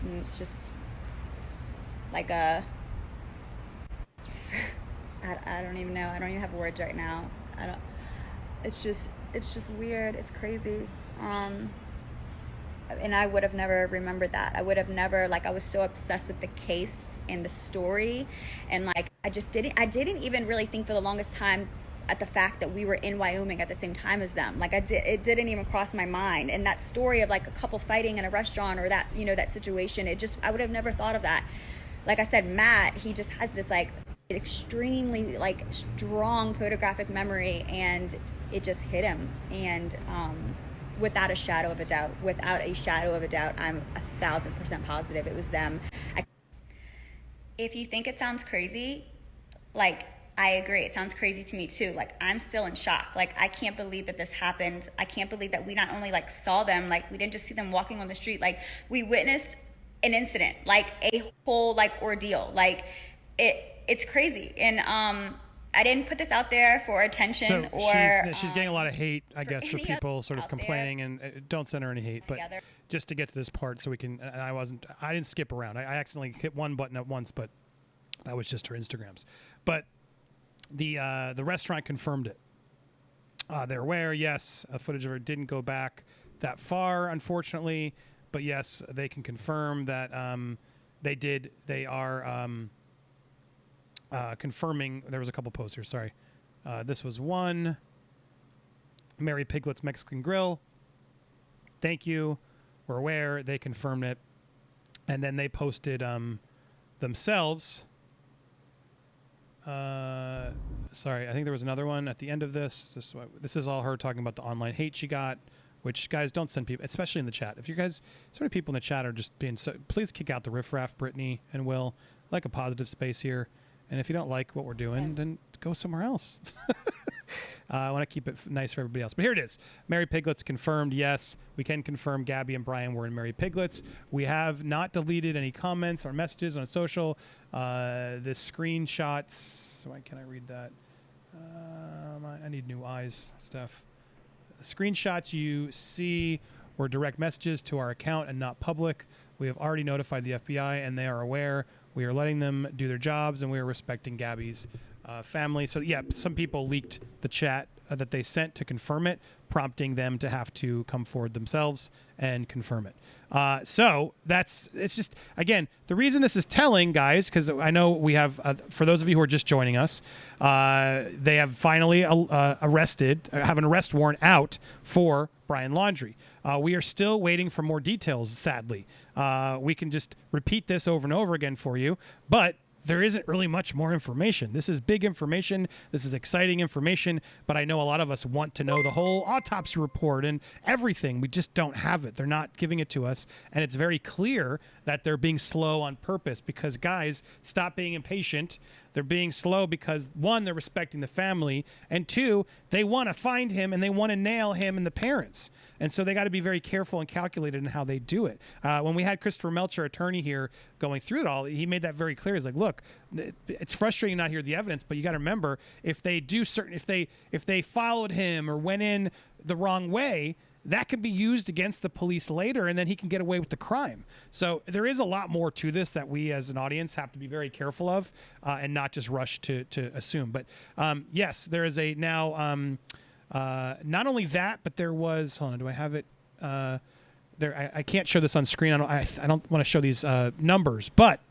E: And it's just like I don't even know. I don't even have words right now. It's just weird. It's crazy. And I would have never remembered that. I would have never, like, I was so obsessed with the case and the story, and like I didn't even really think for the longest time at the fact that we were in Wyoming at the same time as them. Like it didn't even cross my mind. And that story of like a couple fighting in a restaurant, or that, that situation, I would have never thought of that. Like I said, Matt, he just has this like extremely like strong photographic memory, and it just hit him. And without a shadow of a doubt, I'm 1,000% positive it was them. If you think it sounds crazy, like, I agree. It sounds crazy to me too. Like, I'm still in shock. Like, I can't believe that this happened. I can't believe that we not only like saw them, like we didn't just see them walking on the street. Like, we witnessed an incident, like a whole like ordeal. Like, it's crazy. And I didn't put this out there for attention,
A: so
E: or
A: she's getting a lot of hate, I guess, for people sort of complaining, and don't send her any hate. But just to get to this part, so we can. And I didn't skip around. I accidentally hit one button at once, but that was just her Instagrams. But the restaurant confirmed it. They're aware. Yes, footage of her didn't go back that far, unfortunately. But yes, they can confirm that they did. They are. Confirming, there was a couple posts here, sorry. This was one. Merry Piglets Mexican Grill. Thank you. We're aware. They confirmed it. And then they posted themselves Sorry, I think there was another one at the end of this. This is all her talking about the online hate she got, which, guys, don't send people, especially in the chat. If you guys, so many people in the chat are just being so, please kick out the riffraff, Brittany and Will. I like a positive space here. And if you don't like what we're doing, then go somewhere else. I want to keep it nice for everybody else. But here it is. Merry Piglets confirmed. Yes, we can confirm Gabby and Brian were in Merry Piglets. We have not deleted any comments or messages on social. The screenshots. Why can't I read that? I need new eyes, Steph. The screenshots you see were direct messages to our account and not public. We have already notified the FBI, and they are aware. We are letting them do their jobs, and we are respecting Gabby's family. So, yeah, some people leaked the chat that they sent to confirm it, prompting them to have to come forward themselves and confirm it. So it's just, again, the reason this is telling, guys, because I know we have, for those of you who are just joining us, they have finally have an arrest warrant out for Brian Laundrie. We are still waiting for more details, sadly. We can just repeat this over and over again for you, but there isn't really much more information. This is big information. This is exciting information, but I know a lot of us want to know the whole autopsy report and everything. We just don't have it. They're not giving it to us, and it's very clear that they're being slow on purpose because, guys, stop being impatient. They're being slow because, one, they're respecting the family, and two, they want to find him and they want to nail him and the parents. And so they got to be very careful and calculated in how they do it. When we had Christopher Melcher, attorney, here going through it all, he made that very clear. He's like, look, it's frustrating not to hear the evidence, but you got to remember, if they followed him or went in the wrong way, that can be used against the police later, and then he can get away with the crime. So there is a lot more to this that we as an audience have to be very careful of and not just rush to assume. But yes, there is a now not only that, but there was, hold on, do I have it? I can't show this on screen. I don't want to show these numbers, but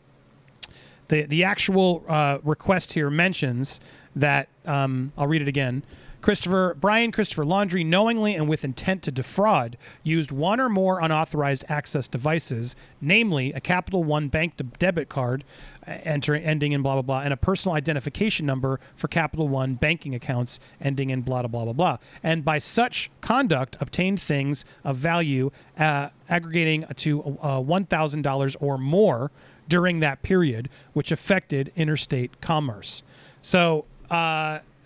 A: the actual request here mentions that, I'll read it again. Brian Christopher Laundrie, knowingly and with intent to defraud, used one or more unauthorized access devices, namely a Capital One bank debit card ending in blah, blah, blah, and a personal identification number for Capital One banking accounts ending in blah, blah, blah, blah. And by such conduct, obtained things of value aggregating to $1,000 or more during that period, which affected interstate commerce. So,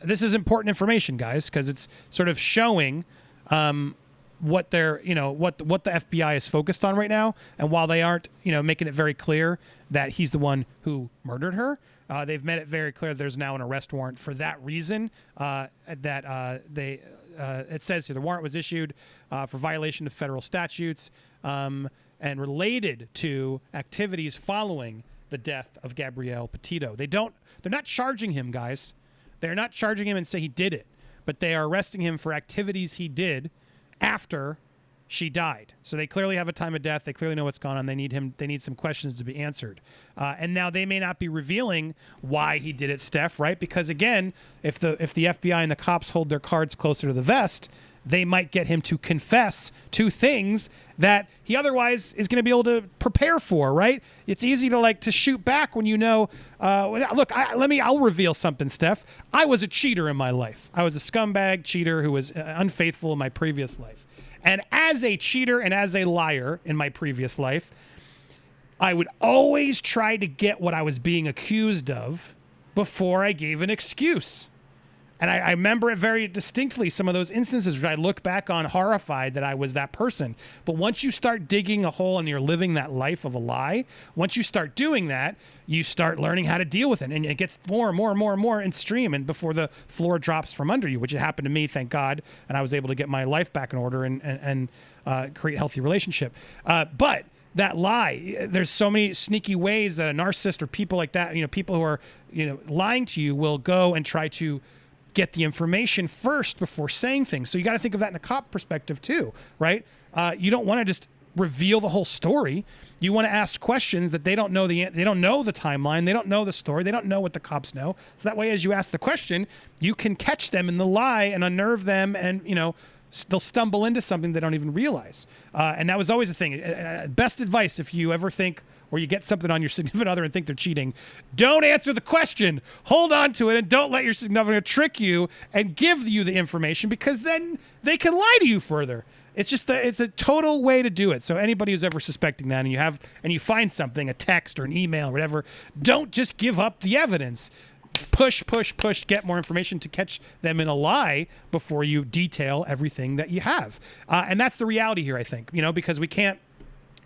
A: this is important information, guys, because it's sort of showing what they're, what the FBI is focused on right now. And while they aren't, making it very clear that he's the one who murdered her, they've made it very clear there's now an arrest warrant for that reason. It says here the warrant was issued for violation of federal statutes and related to activities following the death of Gabrielle Petito. They're not charging him, guys. They're not charging him and say he did it, but they are arresting him for activities he did after she died. So they clearly have a time of death. They clearly know what's gone on. They need some questions to be answered. And now they may not be revealing why he did it, Steph, right? Because again, if the FBI and the cops hold their cards closer to the vest, they might get him to confess to things that he otherwise is going to be able to prepare for, right? It's easy to shoot back when look, I'll reveal something, Steph. I was a cheater in my life. I was a scumbag cheater who was unfaithful in my previous life. And as a cheater and as a liar in my previous life, I would always try to get what I was being accused of before I gave an excuse. And I remember it very distinctly, some of those instances where I look back on horrified that I was that person. But once you start digging a hole and you're living that life of a lie, once you start doing that, you start learning how to deal with it. And it gets more and more and more and more in stream and before the floor drops from under you, which had happened to me, thank God. And I was able to get my life back in order and create a healthy relationship. But that lie, there's so many sneaky ways that a narcissist or people like that, people who are, lying to you will go and try to get the information first before saying things. So you got to think of that in a cop perspective too, right? You don't want to just reveal the whole story. You want to ask questions that they don't know they don't know the timeline, they don't know the story, they don't know what the cops know. So that way, as you ask the question, you can catch them in the lie and unnerve them and they'll stumble into something they don't even realize. And that was always a thing. Best advice, if you ever think or you get something on your significant other and think they're cheating, don't answer the question. Hold on to it and don't let your significant other trick you and give you the information, because then they can lie to you further. It's just it's a total way to do it. So anybody who's ever suspecting that and you find something, a text or an email or whatever, don't just give up the evidence. Push, get more information to catch them in a lie before you detail everything that you have. And that's the reality here, I think, because we can't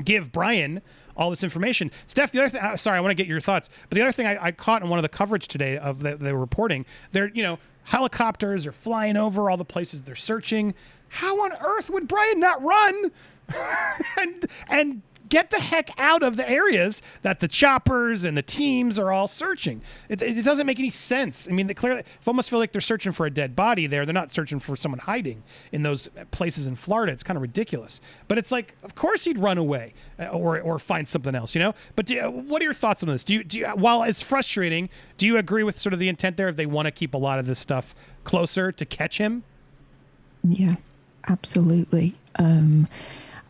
A: give Brian all this information. Steph, the other thing, sorry, I want to get your thoughts, but the other thing I caught in one of the coverage today of they were reporting, helicopters are flying over all the places they're searching. How on earth would Brian not run and get the heck out of the areas that the choppers and the teams are all searching? It doesn't make any sense. I mean, clearly, I almost feel like they're searching for a dead body there. They're not searching for someone hiding in those places in Florida. It's kind of ridiculous. But it's like, of course he'd run away or find something else, But what are your thoughts on this? Do you, while it's frustrating, do you agree with sort of the intent there if they want to keep a lot of this stuff closer to catch him?
B: Yeah, absolutely.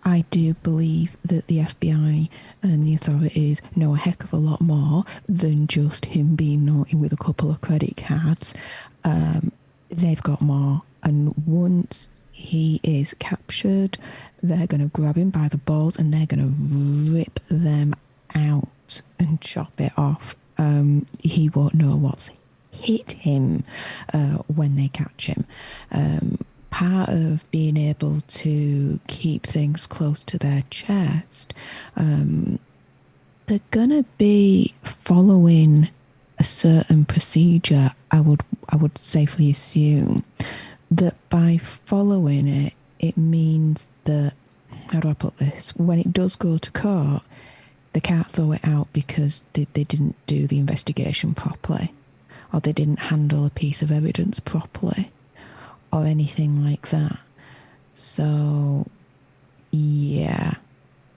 B: I do believe that the FBI and the authorities know a heck of a lot more than just him being naughty with a couple of credit cards. They've got more. And once he is captured, they're going to grab him by the balls and they're going to rip them out and chop it off. He won't know what's hit him when they catch him. Part of being able to keep things close to their chest, they're gonna be following a certain procedure. I would safely assume that by following it, it means that, how do I put this? When it does go to court, they can't throw it out because they didn't do the investigation properly, or they didn't handle a piece of evidence properly, or anything like that. So, yeah,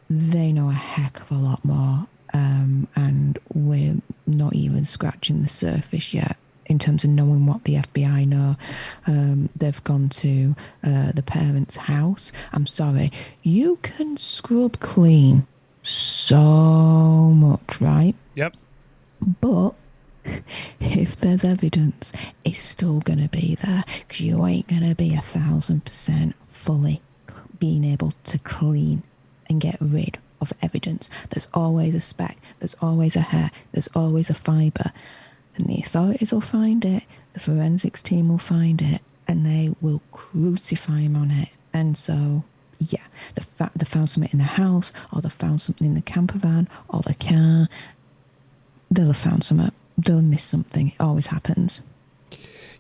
B: they know a heck of a lot more, and we're not even scratching the surface yet in terms of knowing what the FBI know. They've gone to the parents' house. I'm sorry, you can scrub clean so much, right?
A: Yep.
B: But if there's evidence, it's still going to be there, because you ain't going to be 1,000% fully being able to clean and get rid of evidence. There's always a speck, there's always a hair, there's always a fibre, and the authorities will find it, the forensics team will find it, and they will crucify him on it. And so, yeah, they found something in the house, or they found something in the camper van, or the car, they'll have found something. They'll miss something. It always happens.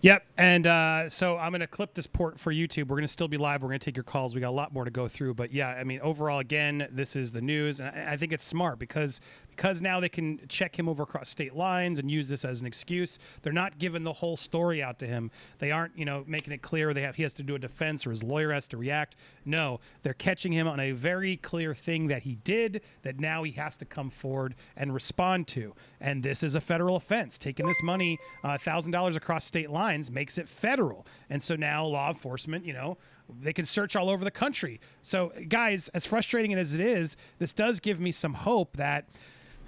A: Yep. And so I'm going to clip this port for YouTube. We're going to still be live. We're going to take your calls. We got a lot more to go through. But yeah, I mean, overall, again, this is the news. And I think it's smart because now they can check him over across state lines and use this as an excuse. They're not giving the whole story out to him. They aren't, making it clear he has to do a defense or his lawyer has to react. No, they're catching him on a very clear thing that he did that now he has to come forward and respond to. And this is a federal offense. Taking this money, $1,000 across state lines, makes it federal. And so now law enforcement, they can search all over the country. So guys, as frustrating as it is, this does give me some hope that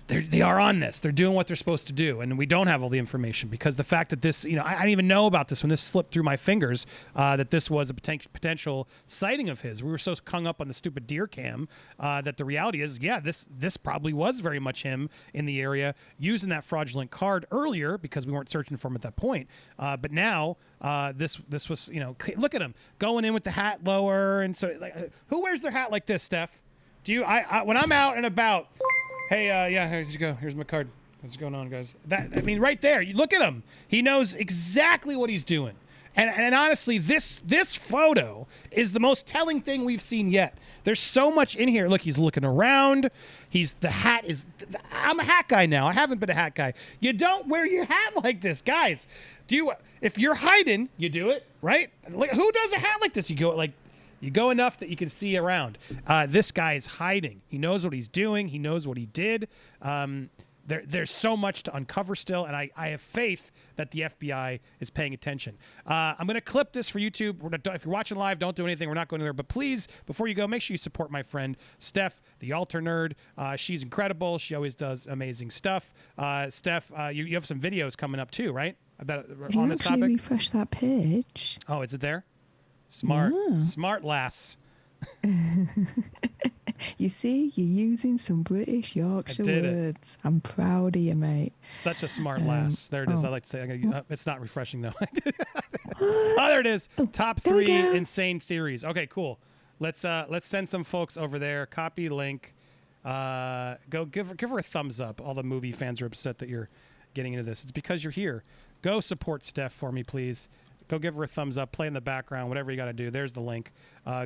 A: they are on this. They're doing what they're supposed to do, and we don't have all the information, because the fact that this, I didn't even know about this when this slipped through my fingers, that this was a potential sighting of his. We were so hung up on the stupid deer cam that the reality is, yeah, this probably was very much him in the area using that fraudulent card earlier, because we weren't searching for him at that point. But now this was, look at him going in with the hat lower, and so who wears their hat like this, Steph? Do you? I when I'm out and about. Hey, yeah, here you go. Here's my card. What's going on, guys? Right there. You look at him. He knows exactly what he's doing. And honestly, this photo is the most telling thing we've seen yet. There's so much in here. Look, he's looking around. I'm a hat guy now. I haven't been a hat guy. You don't wear your hat like this, guys. If you're hiding, you do it, right? Like, who does a hat like this? You go enough that you can see around. This guy is hiding. He knows what he's doing. He knows what he did. there's so much to uncover still, and I have faith that the FBI is paying attention. I'm going to clip this for YouTube. If you're watching live, don't do anything. We're not going there. But please, before you go, make sure you support my friend Steph, the Alter Nerd. She's incredible. She always does amazing stuff. Steph, you have some videos coming up too, right?
B: If you
A: On this
B: actually
A: topic.
B: refresh that page.
A: Oh, is it there? Smart,
B: Yeah.
A: smart lass.
B: You see, you're using some British Yorkshire
A: did it.
B: words. I'm proud of you, mate.
A: Such a smart lass. There it is.
B: oh.
A: I like to say. It's not refreshing though. Oh, there it is. Top
B: there we
A: 3
B: go.
A: insane theories. Okay, cool. Let's send some folks over there. Copy link. Go give her a thumbs up. All the movie fans are upset that you're getting into this. It's because you're here. Go support Steph for me, please. Go give her a thumbs up, play in the background, whatever you got to do. There's the link.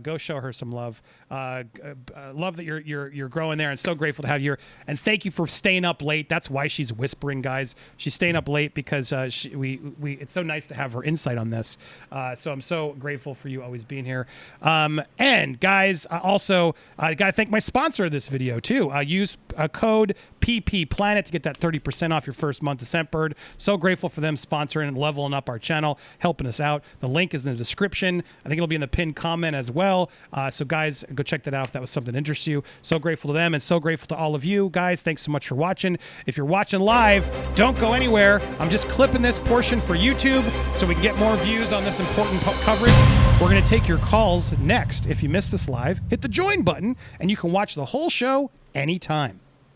A: Go show her some love. Love that you're growing there, and so grateful to have you here. And thank you for staying up late. That's why she's whispering, guys. She's staying up late because it's so nice to have her insight on this. So I'm so grateful for you always being here. And guys, also I got to thank my sponsor of this video too. Use code PPPlanet to get that 30% off your first month of Scentbird. So grateful for them sponsoring and leveling up our channel, helping us out. The link is in the description. I think it'll be in the pinned comment as well. So guys, go check that out if that was something that interests you. So grateful to them and so grateful to all of you guys. Thanks so much for watching. If you're watching live, don't go anywhere. I'm just clipping this portion for YouTube so we can get more views on this important coverage. We're going to take your calls next. If you missed this live, hit the join button and you can watch the whole show anytime.